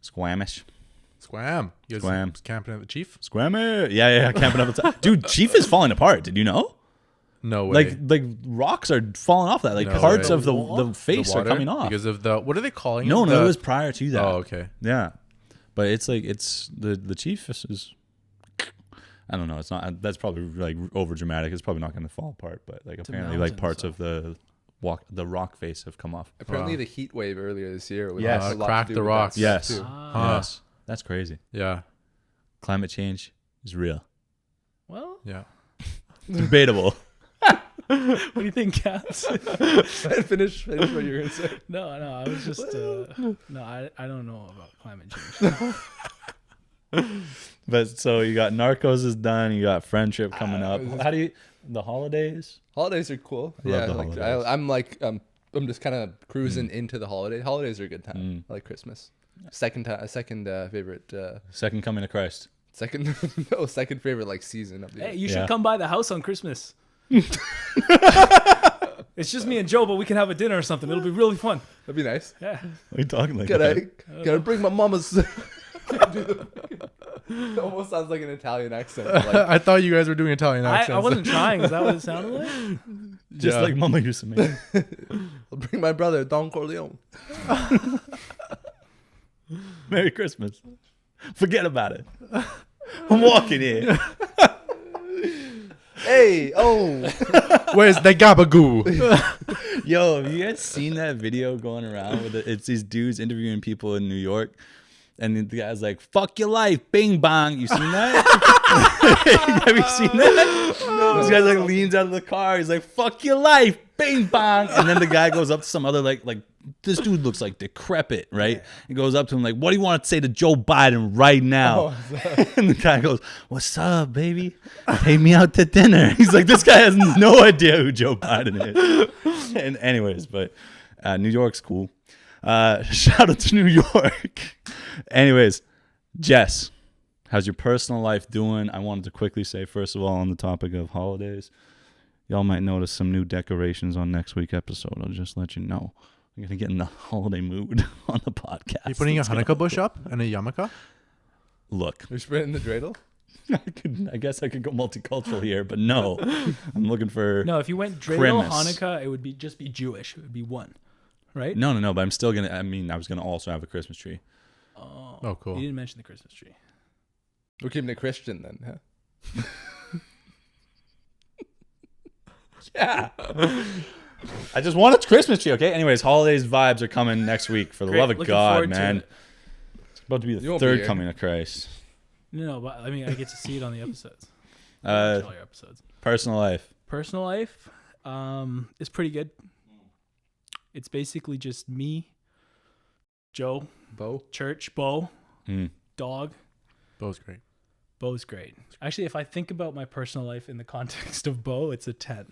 Squamish. Squam. You guys Squam. camping at the Chief? Squamish. Yeah. Camping up outside. Dude, Chief is falling apart. Did you know? No way. Like rocks are falling off that. Like No parts way. of the face The are coming off. because of the. What are they calling No, it? it The- was prior to that. Oh, okay. Yeah, but it's like the Chief is. I don't know. It's not. That's probably like over dramatic. It's probably not going to fall apart. But like apparently, like mountain, parts so. of the rock face have come off. Apparently, the heat wave earlier this year was Yes. a lot Cracked to do the with rocks. that Yes. too. Ah. Yes, that's crazy. Yeah. Climate change is real. Well, Yeah. It's debatable. what do you think, Caps? finish what you were gonna say. No, I was just no, I don't know about climate change. But so you got Narcos is done. You got Friendship coming up. How do you the holidays? Holidays are cool. I love Yeah, the like, holidays. I'm like I'm just kind of cruising into the holiday. Holidays are a good time. I like Christmas. Second favorite. Second coming of Christ. Second favorite like season of the year. Hey, you should Yeah. come by the house on Christmas. It's just me and Joe, but we can have a dinner or something. It'll be really fun. That'd be nice. Yeah. What are you talking like that? Gotta bring my mama's. It almost sounds like an Italian accent. Like, I thought you guys were doing Italian I accents. wasn't trying. Is that what it sounded like? Just Yeah. like Mama used to make. I'll bring my brother Don Corleone. Merry Christmas. Forget about it. I'm walking here. Hey, oh, Where's the gabagoo? Yo, have you guys seen that video going around with it's these dudes interviewing people in New York? And the guy's like, fuck your life, bing bong. You seen that? Have you seen that? This guy like leans out of the car. He's like, fuck your life, bing bong. And then the guy goes up to some other like this dude looks like decrepit, right? He goes up to him like, what do you want to say to Joe Biden right now? And the guy goes, what's up, baby? Take me out to dinner. He's like, this guy has no idea who Joe Biden is. And anyways, but New York's cool. Shout out to New York. Anyways, Jess, how's your personal life doing? I wanted to quickly say, first of all, on the topic of holidays, y'all might notice some new decorations on next week's episode. I'll just let you know. I'm gonna get in the holiday mood on the podcast. You putting a Let's go. Hanukkah bush up and a yarmulke? Look, you're spreading the dreidel. I guess I could go multicultural here, but no, I'm looking for No, if you went dreidel Premise. Hanukkah, it would be just be Jewish. It would be one, right? no. But I'm still gonna. I mean, I was gonna also have a Christmas tree. Oh, cool. You didn't mention the Christmas tree. We're keeping it Christian then, huh? Yeah. I just want a Christmas tree, okay? Anyways, holidays vibes are coming next week. For the Great, love of looking God, forward to man. it. It's about to be You the won't be third here. coming of Christ. No, but I mean, I get to see it on the episodes. Uh, All your episodes. personal life. Personal life, is pretty good. It's basically just me, Joe, Bo. church, Bo, Mm. dog. Bo's great. Bo's great. Actually, if I think about my personal life in the context of Bo, it's a 10.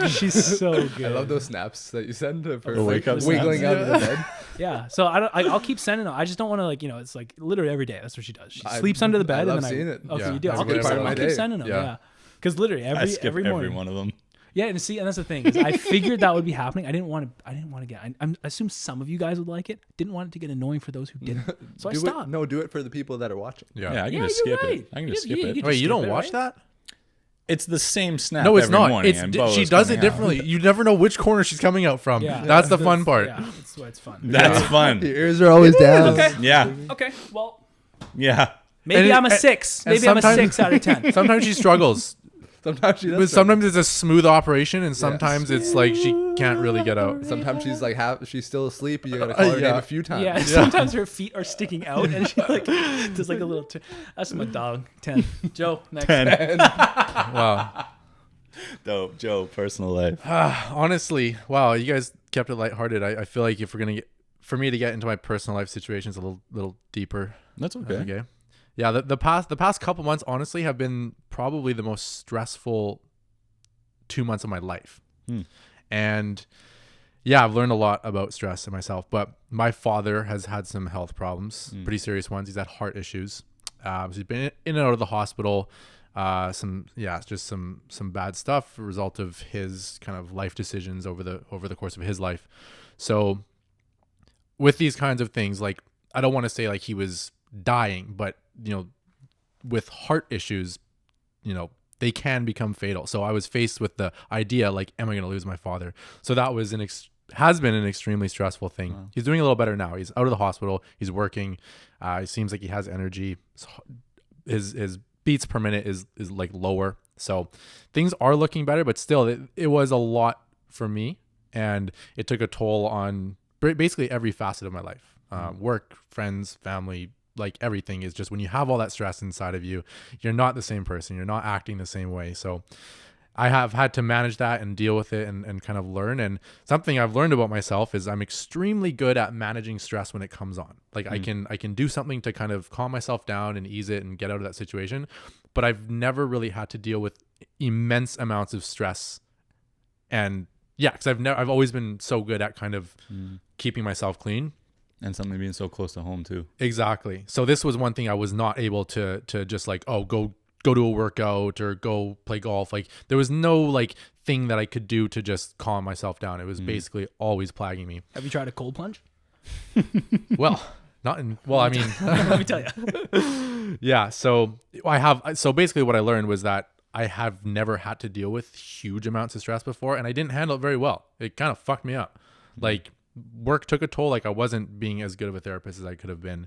She's so good. I love those snaps that you send of her The wake up wiggling snaps. out of the bed. Yeah. So I'll keep sending them. I just don't want to it's like literally every day. That's what she does. She I- sleeps under the bed I love and then seeing it. Okay, Yeah, you do. that's I'll a good keep, part of my I'll keep day. sending them. Yeah. Yeah. Because literally I skip every morning. one of them. Yeah, and see, and that's the thing. Is I figured that would be happening. I didn't want to get. I assume some of you guys would like it. Didn't want it to get annoying for those who didn't. So I stopped. Do it for the people that are watching. Yeah, I can Yeah, just you're skip right. it. I can just You- skip you it. just Wait, you skip don't it, watch right? that? It's the same snap. No, it's every not. morning, It's and Bo she is does it coming out. differently. You never know which corner she's coming out from. Yeah, That's the fun part. Yeah, that's why it's fun. That's fun. Your ears are always down. Okay. Yeah, Okay. Well, yeah. maybe And- I'm a and- 6. and Maybe I'm a sometimes- 6 out of 10. Sometimes she struggles. Sometimes she But does. sometimes it's a smooth operation, and sometimes it's like she can't really get out. Sometimes she's like she's still asleep. You gotta call her name yeah. a few times. Yeah, sometimes her feet are sticking out, and she like does like a little. That's my dog. 10. Joe, next. 10. Wow. Dope, Joe. Personal life. Honestly, wow, you guys kept it lighthearted. I feel like if we're gonna for me to get into my personal life situations a little deeper. That's okay. Okay. Yeah, the past couple months honestly have been probably the most stressful 2 months of my life. And yeah, I've learned a lot about stress in myself, but my father has had some health problems, pretty serious ones. He's had heart issues. So he's been in and out of the hospital. Some bad stuff, a result of his kind of life decisions over the course of his life. So with these kinds of things, like, I don't want to say like he was dying, but with heart issues, they can become fatal. So I was faced with the idea, like, am I going to lose my father? So that was has been an extremely stressful thing. Wow. He's doing a little better now. He's out of the hospital. He's working. It seems like he has energy. His beats per minute is like lower. So things are looking better, but still it was a lot for me, and it took a toll on basically every facet of my life. Work, friends, family, like everything is just, when you have all that stress inside of you, you're not the same person. You're not acting the same way. So I have had to manage that and deal with it and kind of learn. And something I've learned about myself is I'm extremely good at managing stress when it comes on. Like I can do something to kind of calm myself down and ease it and get out of that situation. But I've never really had to deal with immense amounts of stress. And yeah, because I've always been so good at kind of keeping myself clean. And something being so close to home too. Exactly. So this was one thing I was not able to just like, go to a workout or go play golf. Like there was no like thing that I could do to just calm myself down. It was basically always plaguing me. Have you tried a cold plunge? Well, I mean, Let me tell you. yeah. So so basically what I learned was that I have never had to deal with huge amounts of stress before, and I didn't handle it very well. It kind of fucked me up. Like work took a toll. Like I wasn't being as good of a therapist as I could have been.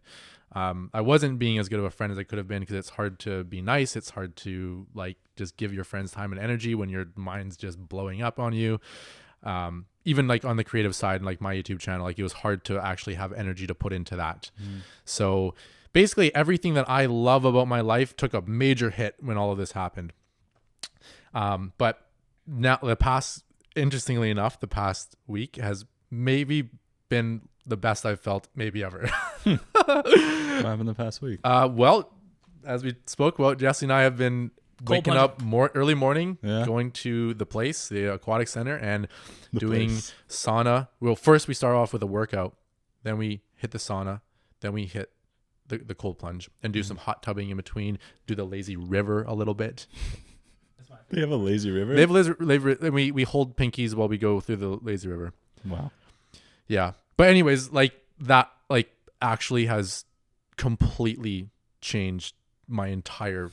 I wasn't being as good of a friend as I could have been, because it's hard to be nice. It's hard to like just give your friends time and energy when your mind's just blowing up on you. Even like on the creative side, like my YouTube channel, like it was hard to actually have energy to put into that. So basically everything that I love about my life took a major hit when all of this happened. But now interestingly enough, the past week has maybe been the best I've felt maybe ever. What happened the past week? Well, as we spoke about, Jesse and I have been waking up early morning, going to the place, the aquatic center, and doing sauna. Well, first we start off with a workout, then we hit the sauna, then we hit the cold plunge and do some hot tubbing in between, do the lazy river a little bit. They have a lazy river? They have and we hold pinkies while we go through the lazy river. Wow. Yeah. But anyways, like that, like actually has completely changed my entire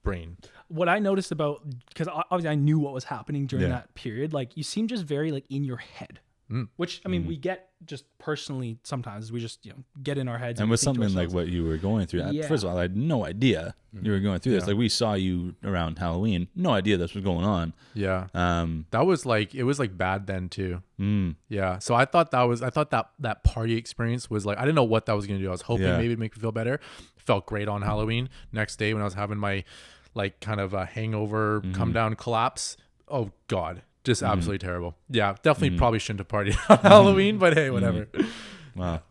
brain. What I noticed about, because obviously I knew what was happening during that period, like you seem just very like in your head, which I mean, we get just personally sometimes we just, get in our heads. And with something like what you were going through, first of all, I had no idea you were going through this. Like we saw you around Halloween, no idea this was going on. Yeah. That was like, it was like bad then too. Yeah. So I thought that party experience was like, I didn't know what that was going to do. I was hoping maybe it'd make me feel better. It felt great on Halloween. Next day when I was having my like kind of a hangover, come down collapse. Oh God. Just absolutely terrible. Yeah, definitely probably shouldn't have partied on Halloween, but hey, whatever. Wow.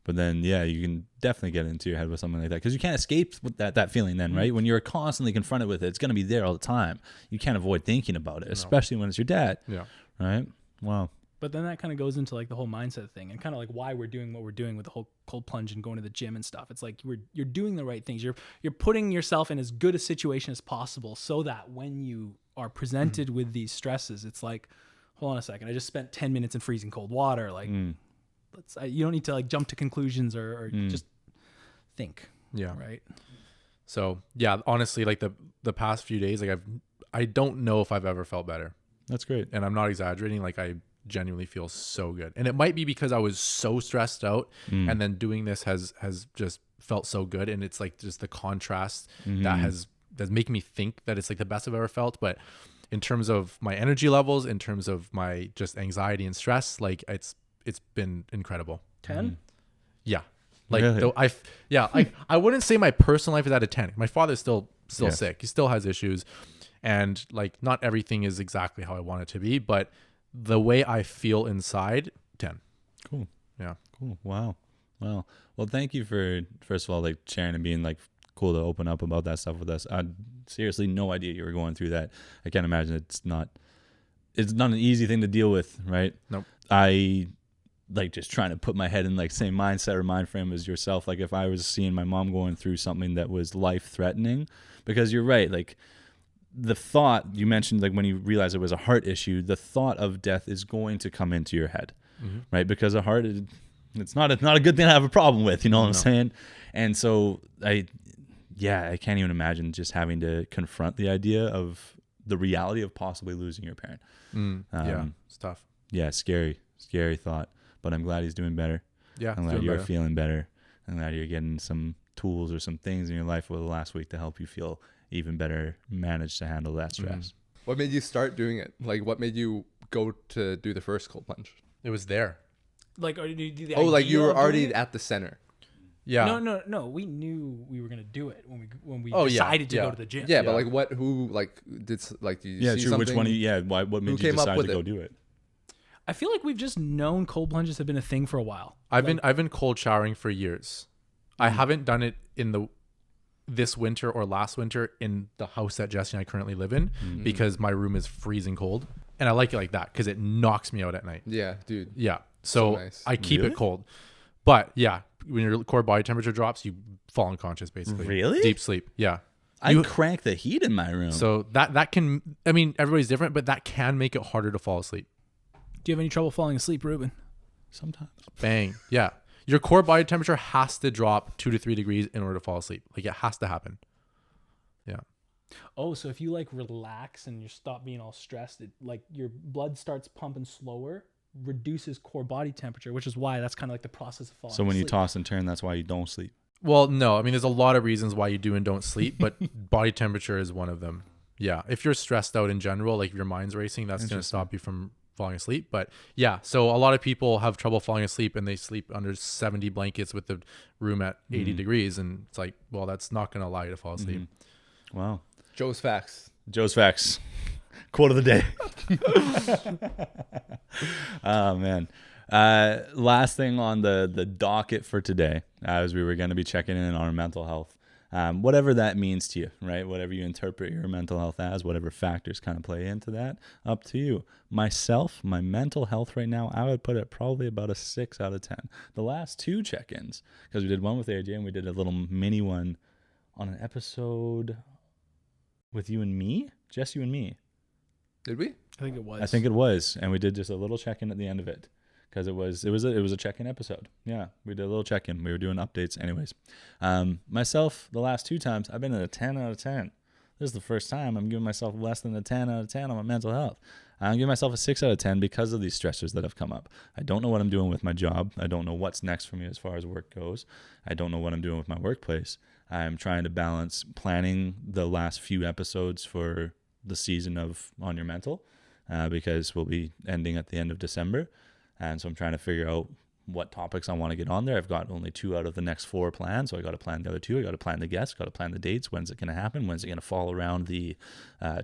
But then, you can definitely get into your head with something like that, because you can't escape with that feeling then, right? When you're constantly confronted with it, it's going to be there all the time. You can't avoid thinking about it, especially when it's your dad. Yeah. Right? Wow. But then that kind of goes into like the whole mindset thing and kind of like why we're doing what we're doing with the whole cold plunge and going to the gym and stuff. It's like you're doing the right things. You're putting yourself in as good a situation as possible so that when you are presented with these stresses, it's like, hold on a second, I just spent 10 minutes in freezing cold water. Like, you don't need to like jump to conclusions or just think. Yeah. Right. So yeah, honestly, like the past few days, like I don't know if I've ever felt better. That's great. And I'm not exaggerating. Like I genuinely feel so good. And it might be because I was so stressed out and then doing this has just felt so good. And it's like just the contrast that's making me think that it's like the best I've ever felt. But in terms of my energy levels, in terms of my just anxiety and stress, like it's been incredible. 10? Yeah. Like Really? though I wouldn't say my personal life is at a 10. My father's still sick. He still has issues. And like not everything is exactly how I want it to be, but the way I feel inside, 10. Cool. Yeah. Cool. Wow. Well, thank you for, first of all, like sharing and being like cool to open up about that stuff with us. I seriously no idea you were going through that. I can't imagine it's not an easy thing to deal with, right? Nope. I like just trying to put my head in like same mindset or mind frame as yourself. Like if I was seeing my mom going through something that was life threatening, because you're right, like the thought you mentioned, like when you realize it was a heart issue, the thought of death is going to come into your head, right? Because a heart, it's not a good thing to have a problem with, you know what I'm saying? And so I can't even imagine just having to confront the idea of the reality of possibly losing your parent. Yeah, it's tough. Yeah, scary thought. But I'm glad he's doing better. Yeah, I'm glad you're feeling better. I'm glad you're getting some tools or some things in your life over the last week to help you feel even better, manage to handle that stress. What made you start doing it? Like, what made you go to do the first cold plunge? It was there. Like, or do the Like you idea were of doing already it? at the center. Yeah. No. We knew we were gonna do it when we Oh, yeah, decided to yeah. go to the gym. Yeah, but like what? Who like did like? Did you Yeah, see true. something? Which one? What made you came up decide with to go it? do it? I feel like we've just known cold plunges have been a thing for a while. I've been cold showering for years. I haven't done it in this winter or last winter in the house that Jesse and I currently live in because my room is freezing cold, and I like it like that because it knocks me out at night. Yeah, dude. Yeah, so nice. I keep Really? it cold. But yeah, when your core body temperature drops, you fall unconscious basically. Really? Deep sleep. Yeah. I crank the heat in my room. So that can, I mean, everybody's different, but that can make it harder to fall asleep. Do you have any trouble falling asleep, Reuben? sometimes. Bang. Yeah. Your core body temperature has to drop 2 to 3 degrees in order to fall asleep. Like it has to happen. Yeah. Oh, so if you like relax and you stop being all stressed, it like your blood starts pumping slower, reduces core body temperature, which is why that's kind of like the process of falling So when you asleep. toss and turn, that's why you don't sleep. Well, no. I mean, there's a lot of reasons why you do and don't sleep, but body temperature is one of them. Yeah. If you're stressed out in general, like if your mind's racing, that's going to stop you from falling asleep. But yeah, so a lot of people have trouble falling asleep and they sleep under 70 blankets with the room at 80 degrees. And it's like, well, that's not going to allow you to fall asleep. Wow. Joe's facts. Joe's facts. Quote of the day. Oh, man. Last thing on the docket for today, as we were going to be checking in on our mental health. Whatever that means to you, right? Whatever you interpret your mental health as, whatever factors kind of play into that, up to you. Myself, my mental health right now, I would put it probably about a 6 out of 10. The last 2 check-ins, because we did one with AJ and we did a little mini one on an episode with you and me, just you and me. Did we? I think it was. I think it was, and we did just a little check-in at the end of it. Because it was a check-in episode. Yeah, we did a little check-in. We were doing updates. Anyways, myself, the last 2 times, I've been at a 10 out of 10. This is the first time I'm giving myself less than a 10 out of 10 on my mental health. I'm giving myself a 6 out of 10 because of these stressors that have come up. I don't know what I'm doing with my job. I don't know what's next for me as far as work goes. I don't know what I'm doing with my workplace. I'm trying to balance planning the last few episodes for the season of On Your Mental because we'll be ending at the end of December. And so I'm trying to figure out what topics I want to get on there. I've got only 2 out of the next 4 planned. So I got to plan the other 2. I got to plan the guests, got to plan the dates. When's it going to happen? When's it going to fall around the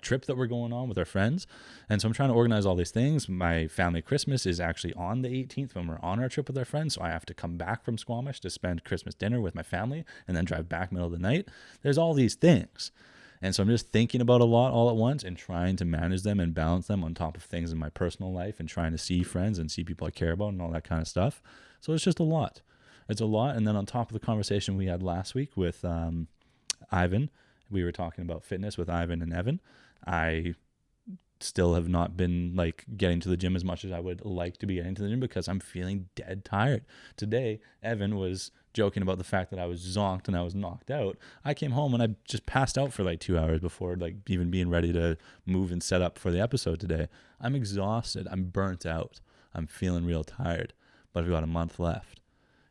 trip that we're going on with our friends? And so I'm trying to organize all these things. My family Christmas is actually on the 18th when we're on our trip with our friends. So I have to come back from Squamish to spend Christmas dinner with my family and then drive back middle of the night. There's all these things. And so I'm just thinking about a lot all at once and trying to manage them and balance them on top of things in my personal life and trying to see friends and see people I care about and all that kind of stuff. So it's just a lot. It's a lot. And then on top of the conversation we had last week with Ivan, we were talking about fitness with Ivan and Evan. I still have not been like getting to the gym as much as I would like to be getting to the gym because I'm feeling dead tired. Today, Evan was joking about the fact that I was zonked and I was knocked out. I came home and I just passed out for like 2 hours before like even being ready to move and set up for the episode today. I'm exhausted. I'm burnt out. I'm feeling real tired, but I've got a month left.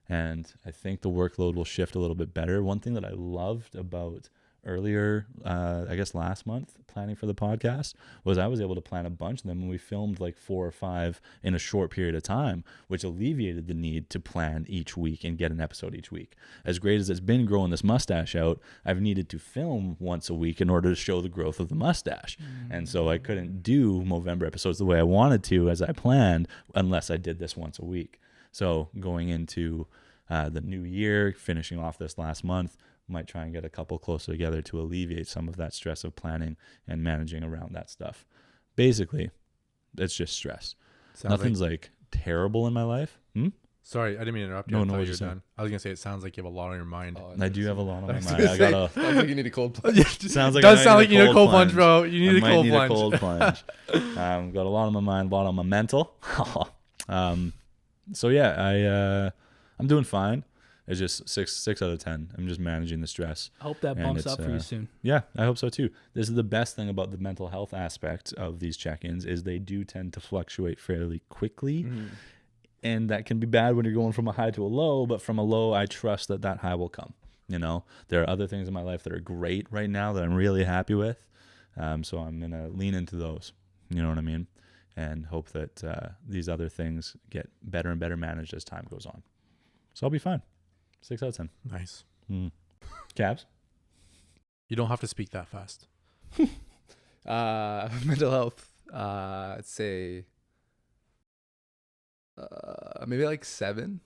And I think the workload will shift a little bit better. One thing that I loved about earlier, I guess last month, planning for the podcast, was I was able to plan a bunch of them, and we filmed like 4 or 5 in a short period of time, which alleviated the need to plan each week and get an episode each week. As great as it's been growing this mustache out, I've needed to film once a week in order to show the growth of the mustache. And so I couldn't do Movember episodes the way I wanted to as I planned unless I did this once a week. So going into the new year, finishing off this last month, might try and get a couple closer together to alleviate some of that stress of planning and managing around that stuff. Basically, it's just stress. Nothing's like terrible in my life. Sorry, I didn't mean to interrupt you. No, I no, thought what you you were saying? done. I was gonna say it sounds like you have a lot on your mind. I do have a lot on my mind. Sounds like you need a cold plunge. Sounds like Does sound like you need a cold plunge, bro. You need I a cold might plunge. need a cold plunge. Got a lot on my mind, a lot on my mental. So yeah, I'm doing fine. It's just 6 out of 10. I'm just managing the stress. I hope that And bumps it's, up for you soon. Yeah, I hope so too. This is the best thing about the mental health aspect of these check-ins is they do tend to fluctuate fairly quickly. And that can be bad when you're going from a high to a low, but from a low, I trust that that high will come. You know, there are other things in my life that are great right now that I'm really happy with. So I'm going to lean into those. You know what I mean? And hope that these other things get better and better managed as time goes on. So I'll be fine. 6 out of 10. Nice. Cabs? You don't have to speak that fast. Mental health. I'd say maybe like 7.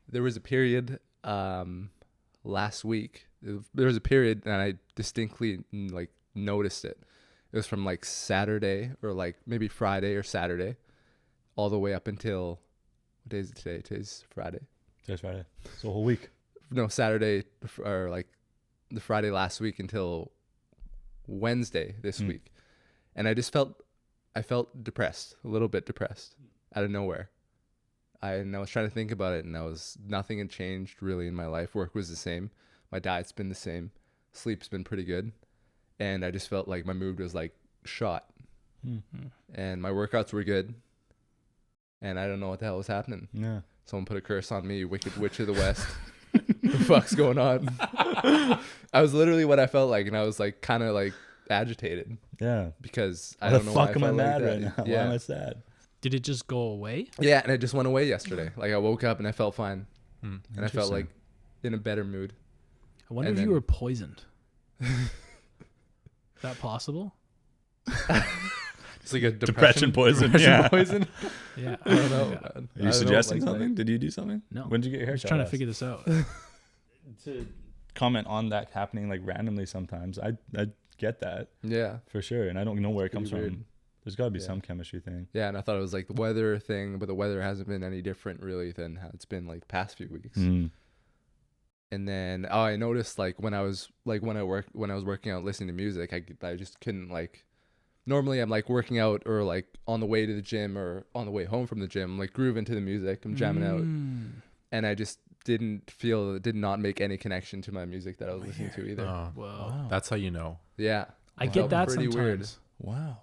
There was a period last week. There was a period, and I distinctly like noticed it. It was from like Saturday or like maybe Friday or Saturday, all the way up until what day is it today? Today's Friday. Today's Friday. So a whole week. No, Saturday or like the Friday last week until Wednesday this week. And I just felt depressed, a little bit depressed out of nowhere. And I was trying to think about it, and nothing had changed really in my life. Work was the same. My diet's been the same. Sleep's been pretty good. And I just felt like my mood was like shot. And my workouts were good. And I don't know what the hell was happening. Yeah. Someone put a curse on me, Wicked Witch of the West. What the fuck's going on? I was literally what I felt like, and I was like kind of like agitated. Yeah. Because Why I don't the know why I fuck am I felt like mad that. right now? Yeah. Why am I sad? Did it just go away? Yeah, and it just went away yesterday. Like I woke up and I felt fine. And I felt Interesting. like in a better mood. I wonder And if you then- were poisoned. Is that possible? It's like a Depression poison. Yeah. poison. Yeah. I don't know. Yeah. Man. Are I you don't know, suggesting like, something? Did you do something? No. When did you get your hair I'm just cut? trying to last? figure this out. To comment on that happening like randomly sometimes. I get that Yeah. for sure, and I don't know where it comes Pretty weird. from. There's got to be Yeah. some chemistry thing. Yeah, and I thought it was like the weather thing, but the weather hasn't been any different really than how it's been like past few weeks. And then I noticed like when I was working out listening to music, I just couldn't like. Normally I'm like working out or like on the way to the gym or on the way home from the gym, like grooving to the music, I'm jamming out, and I just did not make any connection to my music that I was listening to either. Oh, Whoa. that's how you know. Yeah, I It get felt that pretty sometimes. weird. Wow.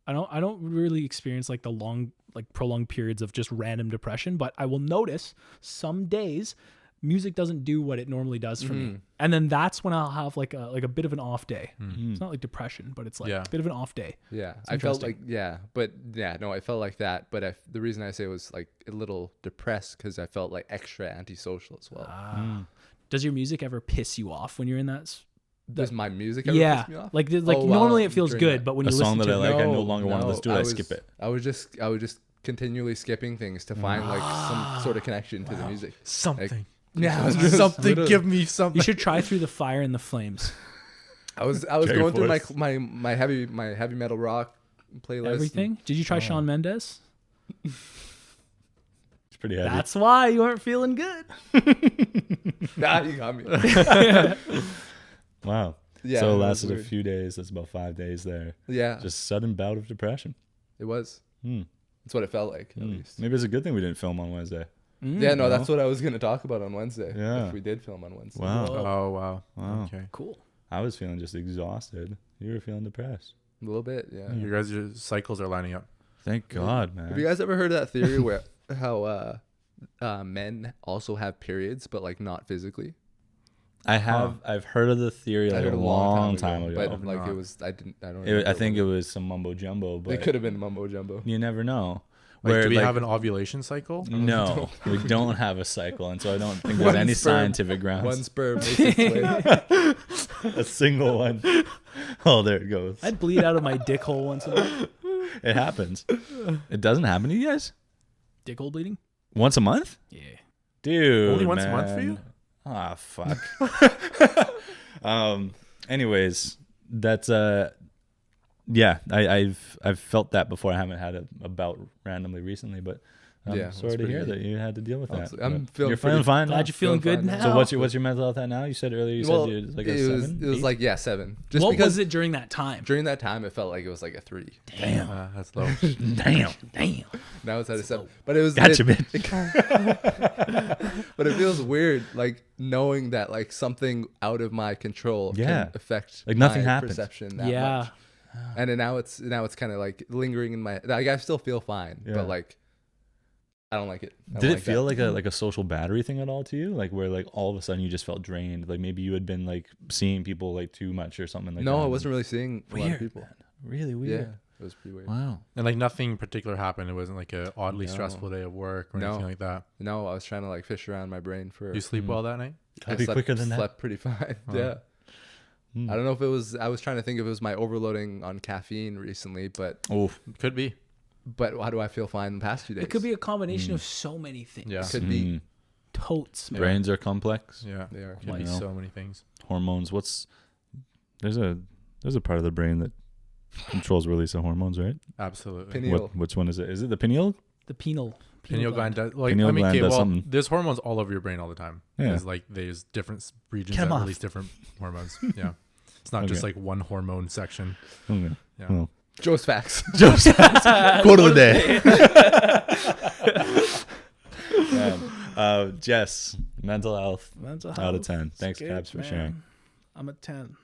I don't really experience like the long, like prolonged periods of just random depression, but I will notice some days music doesn't do what it normally does for me. And then that's when I'll have like a bit of an off day. It's not like depression, but it's like Yeah. a bit of an off day. Yeah, I felt like interesting. I felt like that. But the reason I say it was like a little depressed because I felt like extra antisocial as well. Does your music ever piss you off when you're in that? Does my music ever Yeah, piss me off? like Oh, normally wow, it feels during good, that. but when A you song listen that to I it, like, I no longer want to listen to it. I skip it. I was just continually skipping things to find like some sort of connection to the music. Something. Yeah, I was just Something. literally- Give me something. you should try Through the Fire and the Flames. I was Jerry going through Force. my heavy metal rock playlist. Everything. Did you try Shawn Mendes? It's pretty heavy. That's why you weren't feeling good. Nah, you got me. Wow. Yeah, So it it was lasted a weird. few days. That's about 5 days there. Yeah, Just sudden bout of depression. it was. Hmm. That's what it felt like, at least. Maybe it's a good thing we didn't film on Wednesday. Yeah, no, No? that's what I was going to talk about on Wednesday. Yeah. If we did film on Wednesday. Wow. Whoa. Oh wow. Wow. Okay. Cool. I was feeling just exhausted. You were feeling depressed. A little bit, yeah. Your cycles are lining up. Thank God, man. Have you guys ever heard of that theory where how men also have periods, but like not physically? I've heard of the theory I like heard a long time ago. but like not. it was I don't I remember think what it was some mumbo jumbo, but it could have been mumbo jumbo. you never know. Like, do we like, have an ovulation cycle? No, we don't have a cycle, and so I don't think there's One any sperm- scientific grounds. One sperm makes its way. A single one. Oh, there it goes. I'd bleed out of my dick hole once in a while. It happens. It doesn't happen to you guys? Dick hole bleeding? Once a month? Yeah. Dude. Only once a month for you? Ah, fuck. Anyways, that's yeah, I've felt that before. I haven't had a bout randomly recently, but I'm Yeah, sorry that's to hear pretty- that you had to deal with that. Honestly, I'm But feeling you're pretty- feeling fine now? Glad you're feeling Feeling good fine now. now. So what's your mental health at now? You said earlier you Well, said it's like a it was 7? it was 8? like 7. Just What because was it during that time? during that time it felt like it was like a 3. Damn. That's low. Damn. Now it's at a 7. But it was Gotcha, it, bitch. but it feels weird like knowing that like something out of my control Yeah. can affect Like, nothing my happened. perception that Yeah. much. And then now it's kind of like lingering in my like I still feel fine, Yeah. but like I don't like it. I don't Did it like feel that. like a social battery thing at all to you? Like where like all of a sudden you just felt drained? Like maybe you had been like seeing people like too much or something like that? No, I wasn't really seeing a lot Weird, of people. man. Really Yeah, weird. it was pretty weird. Wow. And like nothing particular happened. It wasn't like a oddly No. stressful day of work or No. anything like that. No, I was trying to like fish around my brain for. You sleep well that night? Gotta be quicker than that. Slept pretty fine. Yeah. I don't know if it was. I was trying to think if it was my overloading on caffeine recently, but Oh, Could be. how do I feel fine the past few days? It could be a combination of so many things. Yeah. Could be. Totes, man. brains are complex. Yeah. They are. Could be know. so many things. Hormones. There's a part of the brain that controls release of hormones, right? Absolutely. Pineal. Which one is it? Is it the pineal? The penal Pineal gland does, like, Pineal I mean, gland okay, does well, something. there's hormones all over your brain all the time. Yeah. There's like, there's different regions Get 'em that off. release different hormones. Yeah. It's not just Okay. like one hormone section. Okay. Yeah. Well, Joe's facts. quote of the day. Jess, mental health Mental out of health. 10. Thanks, Good, Cabs, for man. sharing. I'm a 10.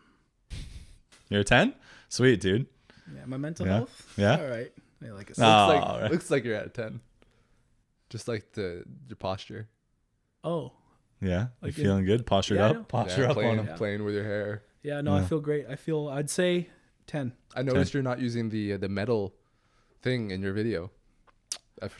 You're a 10? Sweet, dude. Yeah, my mental Yeah? health. Yeah? All right. I like it. Ah. Looks like you're at a 10. Just like your posture. Oh, Yeah? You Like feeling good? Postured Yeah, I know. up? Posture Yeah, up playing, on him. playing with your hair. yeah. No, I Yeah. feel great. I'd say 10. I noticed you're not using the metal thing in your video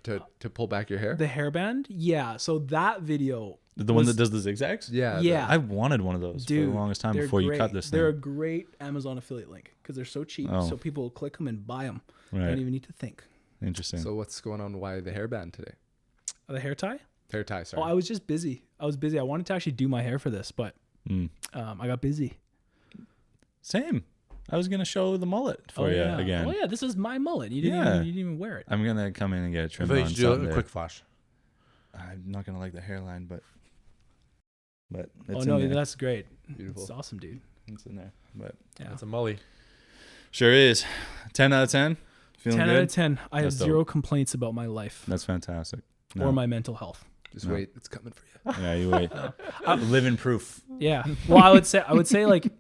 to pull back your hair. The hairband. Yeah. So that video. The one was- that does the zigzags? Yeah. Yeah. I wanted one of those for Dude, the longest time they're before you great. cut this They're a thing. great Amazon affiliate link because they're so cheap. Oh. So people will click them and buy them. They Right. don't even need to think. Interesting. So what's going on? Why the hairband today? The hair tie. Hair tie. Sorry. Oh, I was just busy. I wanted to actually do my hair for this, but Mm. I got busy. Same. I was going to show the mullet for you yeah. again. Oh yeah, this is my mullet. You didn't Yeah. you didn't even wear it. I'm going to come in and get a I trim feel like on you should do Sunday. a quick flash. I'm not going to like the hairline, but it's Oh in no, there. that's great. Beautiful. It's awesome, dude. It's in there. But Yeah. That's a mully. sure is. 10 out of 10? Feeling 10 good? out of 10. I have That's dope. 0 complaints about my life That's fantastic. or my mental health. Just No. wait. It's coming for you. Yeah, you wait. Living proof. Yeah. Well, I would say like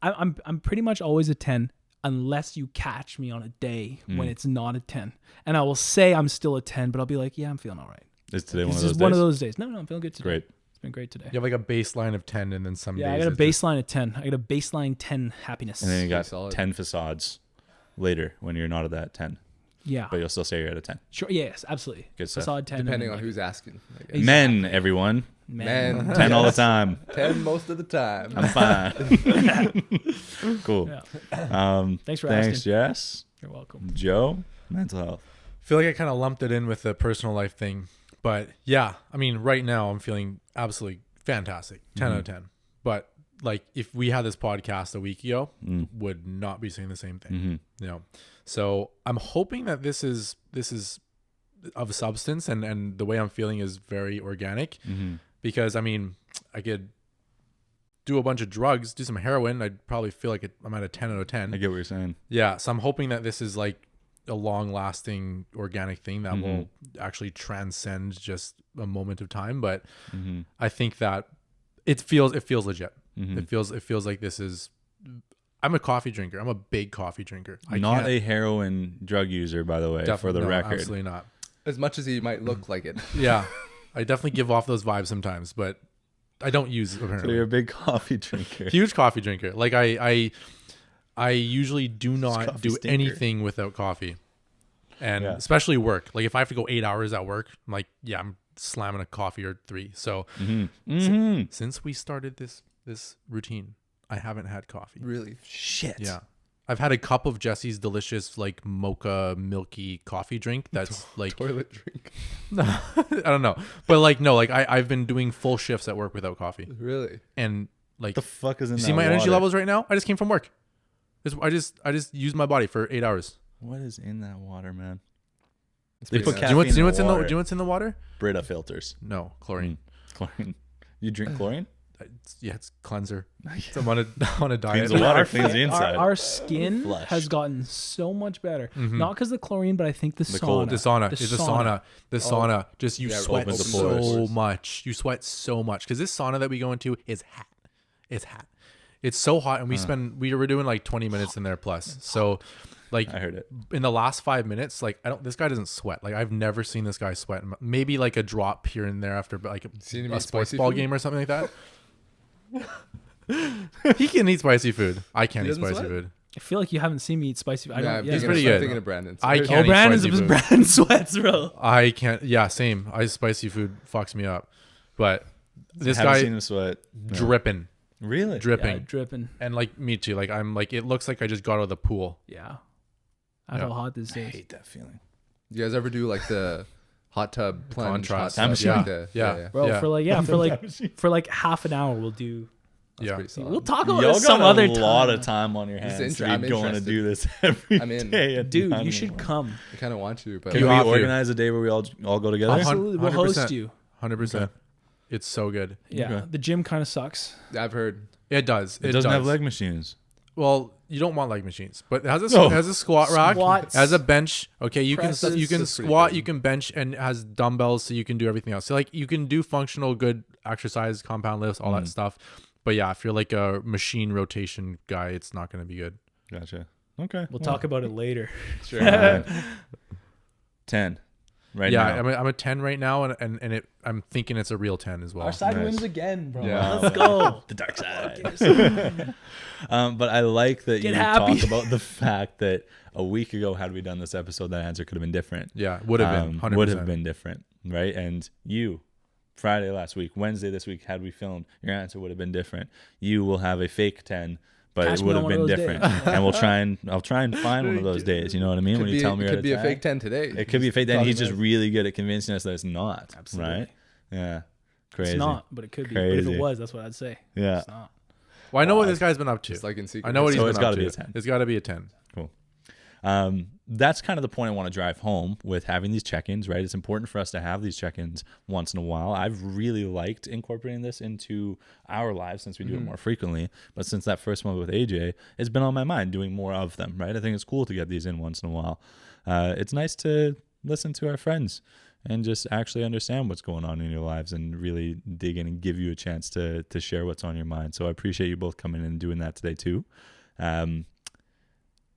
I'm pretty much always a 10 unless you catch me on a day when it's not a 10. And I will say I'm still a 10, but I'll be like, yeah, I'm feeling all right. Is today one It's of those just days? one of those days. No, I'm feeling good today. Great. It's been great today. You have like a baseline of 10 and then some Yeah, I days got a it's just- baseline of 10. I got a baseline 10 happiness. And then you got solid. 10 facades later when you're not at that 10. Yeah. But you'll still say you're at a 10. Sure. Yes, absolutely. Good stuff. Facade 10. and Depending then, on like, who's asking. I guess. Exactly. Men, everyone. Men. 10 all the time. 10 most of the time. I'm fine. Cool. Yeah. Thanks for Thanks, asking. Jess. You're welcome. Joe, mental health. I feel like I kind of lumped it in with the personal life thing. But yeah, I mean, right now I'm feeling absolutely fantastic. 10 out of 10. But like if we had this podcast a week ago, would not be saying the same thing. You know. So I'm hoping that this is of substance and the way I'm feeling is very organic. Because I mean, I could do a bunch of drugs, do some heroin, I'd probably feel like I'm at a 10 out of 10. I get what you're saying. Yeah. So I'm hoping that this is like a long lasting organic thing that will actually transcend just a moment of time. But I think that it feels legit. It feels like this is, I'm a coffee drinker. I'm a big coffee drinker. Not a heroin drug user, by the way, for the record. Absolutely not. As much as he might look like it. Yeah. I definitely give off those vibes sometimes, but I don't use it apparently. So you're a big coffee drinker. Huge coffee drinker. Like I usually do not do anything without coffee. And especially work. Like if I have to go 8 hours at work, I'm like, yeah, I'm slamming a coffee or 3. So since we started this routine, I haven't had coffee. Really? Shit. Yeah. I've had a cup of Jesse's delicious like mocha milky coffee drink that's like Toilet drink. I don't know. But like no, like I've been doing full shifts at work without coffee. Really? And like The fuck is in you that see my energy water? levels right now? I just came from work. I just used my body for 8 hours. What is in that water, man? It's They pretty put nice. Do you know what's in in the the water. do you know what's in the water? Brita filters. No, chlorine. Chlorine. You drink chlorine? It's cleanser. I'm on a diet. Cleans the water, cleans the inside. Our skin Flush. has gotten so much better. Not because of the chlorine, but I think the sauna. cold. The sauna. The It's a sauna. The sauna. Just you sweat opens the so pores. much. You sweat so much. Because this sauna that we go into is hot. It's hot. It's so hot. And we were doing like 20 minutes in there plus. So like I heard it. in the last 5 minutes, like this guy doesn't sweat. Like I've never seen this guy sweat. Maybe like a drop here and there after like Seen him a eat sports spicy ball food? game or something like that. He can eat spicy food. I can't He eat doesn't spicy sweat? food. I feel like you haven't seen me eat spicy. I Yeah, don't. I'm Yeah, He's thinking pretty of, good. I'm thinking of Brandon. I Sorry. can't eat Brandon's spicy food. Brandon sweats, bro. I can't. Yeah, same. Spicy food fucks me up. But this Haven't guy seen him sweat. No. dripping, Really? Yeah, dripping, dripping. and like me too. Like I'm like it looks like I just got out of the pool. Yeah. That's Yeah. how hot this I is. hate that feeling. You guys ever do like the hot tub plunge? Contrast. Hot Time tub? machine? Yeah. Bro, Yeah. for like half an hour we'll do. That's Yeah. pretty solid. We'll talk about Y'all this some got other a time. lot of time on your This hands is to I'm be going to interested. do this every I'm in. day at Dude, 9 you should a.m. come. I kind of want to, but Can You we have to. organize a day where we all go together? Absolutely, we'll 100%. host you. 100%. It's so good. Yeah, Okay. the gym kind of sucks. I've heard. It does. It doesn't have leg machines. Well, you don't want leg machines, but it has a No. it has a squat rack, Squats, it has a bench. Okay, you presses. can That's pretty squat, good. you can bench, and it has dumbbells, so you can do everything else. So like you can do functional, good exercise, compound lifts, all that stuff. But yeah, if you're like a machine rotation guy, it's not going to be good. Gotcha. Okay. We'll talk about it later. Sure. 10 right Yeah, now. I'm a 10 right now, and I'm thinking it's a real 10 as well. Our side Nice. wins again, bro. Yeah. Let's go. The dark side. But I like that Get you happy. talk about the fact that a week ago, had we done this episode, that answer could have been different. Yeah, would have been 100%. Would have been different, right? And you, Friday last week, Wednesday this week, had we filmed, your answer would have been different. You will have a fake 10, but Catch it me would on have one of been those different. days. And I'll try and find one of those days. You know what I mean? Could when be, you tell me it you're could be at a fake 10 today. It could be a fake 10. Talking He's just about- really good at convincing us that it's not. Absolutely. Right? Yeah. Crazy. It's not, but it could be. But if Crazy. it was, that's what I'd say. Yeah. It's not. Well, I know what this guy's been up to. Just like in secret. I know what So he's it's been up gotta to. be a 10. It's got to be a 10. Cool. That's kind of the point I want to drive home with having these check-ins, right? It's important for us to have these check-ins once in a while. I've really liked incorporating this into our lives since we do it more frequently. But since that first one with AJ, it's been on my mind doing more of them, right? I think it's cool to get these in once in a while. It's nice to listen to our friends and just actually understand what's going on in your lives and really dig in and give you a chance to share what's on your mind. So I appreciate you both coming in and doing that today too.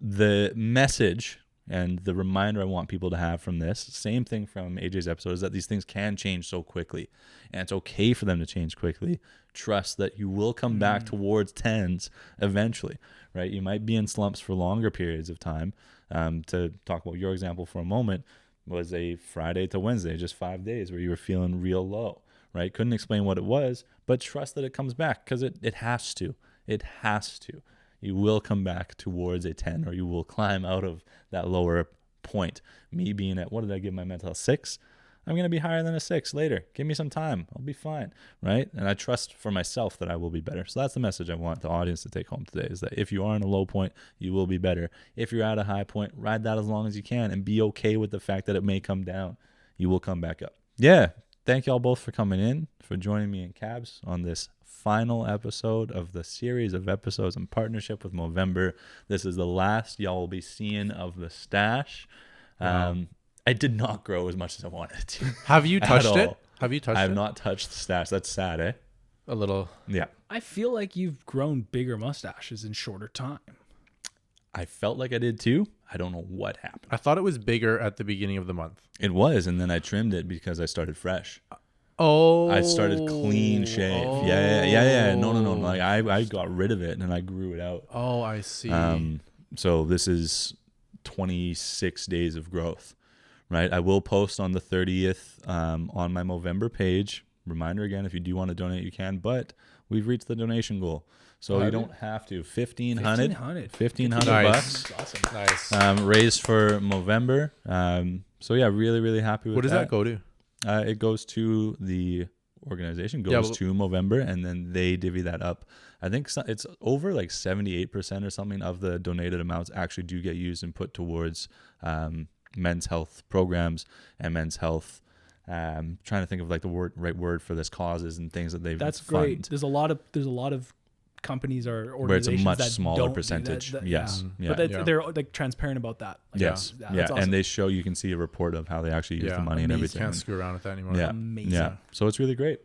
The message and the reminder I want people to have from this, same thing from AJ's episode, is that these things can change so quickly. And it's okay for them to change quickly. Trust that you will come back towards 10s eventually, right? You might be in slumps for longer periods of time. To talk about your example for a moment, was a Friday to Wednesday, just 5 days where you were feeling real low, right? Couldn't explain what it was, but trust that it comes back because it has to. It has to. You will come back towards a 10, or you will climb out of that lower point. Me being at, what did I give my mental health? 6? I'm going to be higher than a 6 later. Give me some time. I'll be fine, right? And I trust for myself that I will be better. So that's the message I want the audience to take home today, is that if you are in a low point, you will be better. If you're at a high point, ride that as long as you can and be okay with the fact that it may come down. You will come back up. Yeah, thank y'all both for coming in, for joining me and Cabs on this final episode of the series of episodes in partnership with Movember. This is the last y'all will be seeing of the stash. I did not grow as much as I wanted to. Have you touched it? all. Have you touched I it? have not touched the stash. That's sad, eh? A little. Yeah. I feel like you've grown bigger mustaches in shorter time. I felt like I did too. I don't know what happened. I thought it was bigger at the beginning of the month. It was, and then I trimmed it because I started fresh. Oh. I started clean shave. Oh. Yeah. No. Like I got rid of it and then I grew it out. Oh, I see. So this is 26 days of growth, right? I will post on the 30th on my Movember page. Reminder again, if you do want to donate, you can, but we've reached the donation goal. So you don't have to. $1,500 Nice. bucks. Awesome. Nice. Raised for Movember. So yeah, really, really happy with What does that go to? It goes to the organization, goes to Movember, and then they divvy that up. I think it's over like 78% or something of the donated amounts actually do get used and put towards men's health programs and men's health. Trying to think of like the right word for this, causes and things that they've. That's fund. great. There's a lot of companies or Where it's a organizations much that smaller don't do percentage. that, Yes. But they're like transparent about that. Like, Yes. that's Yeah. awesome. And they show, you can see a report of how they actually use the money and everything. Can't screw around with that anymore. Yeah. Amazing. Yeah. So it's really great.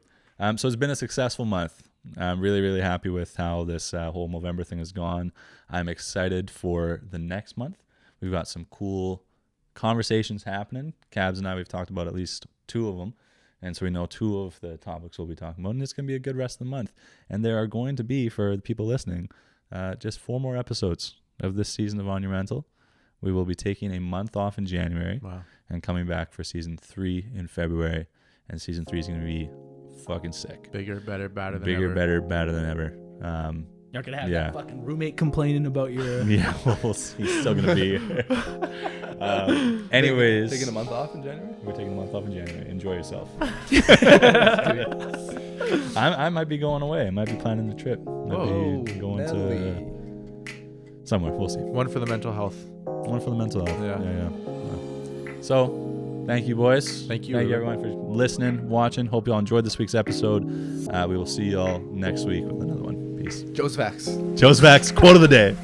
So it's been a successful month. I'm really, really happy with how this whole Movember thing has gone. I'm excited for the next month. We've got some cool conversations happening. Cabs and I, we've talked about at least 2 of them. And so we know 2 of the topics we'll be talking about. And it's going to be a good rest of the month. And there are going to be, for the people listening, just 4 more episodes of this season of On Your Mental. We will be taking a month off in January and coming back for season 3 in February. And season 3 is going to be fucking sick. Bigger, better, badder than Bigger, ever. better, badder than ever. You're gonna have that fucking roommate complaining about your. Yeah, we'll see. He's still gonna be here. Anyways, Taking a month off in January. we're taking a month off in January. Enjoy yourself. I might be going away. I might be planning the trip. Might be going to somewhere. We'll see. One for the mental health. One for the mental health. Yeah. Yeah. So, thank you, boys. Thank you, Thank you, Reuben. everyone, for listening, watching. Hope you all enjoyed this week's episode. We will see you all next week with another one. Peace. Joe's facts. Joe's Facts, quote of the day.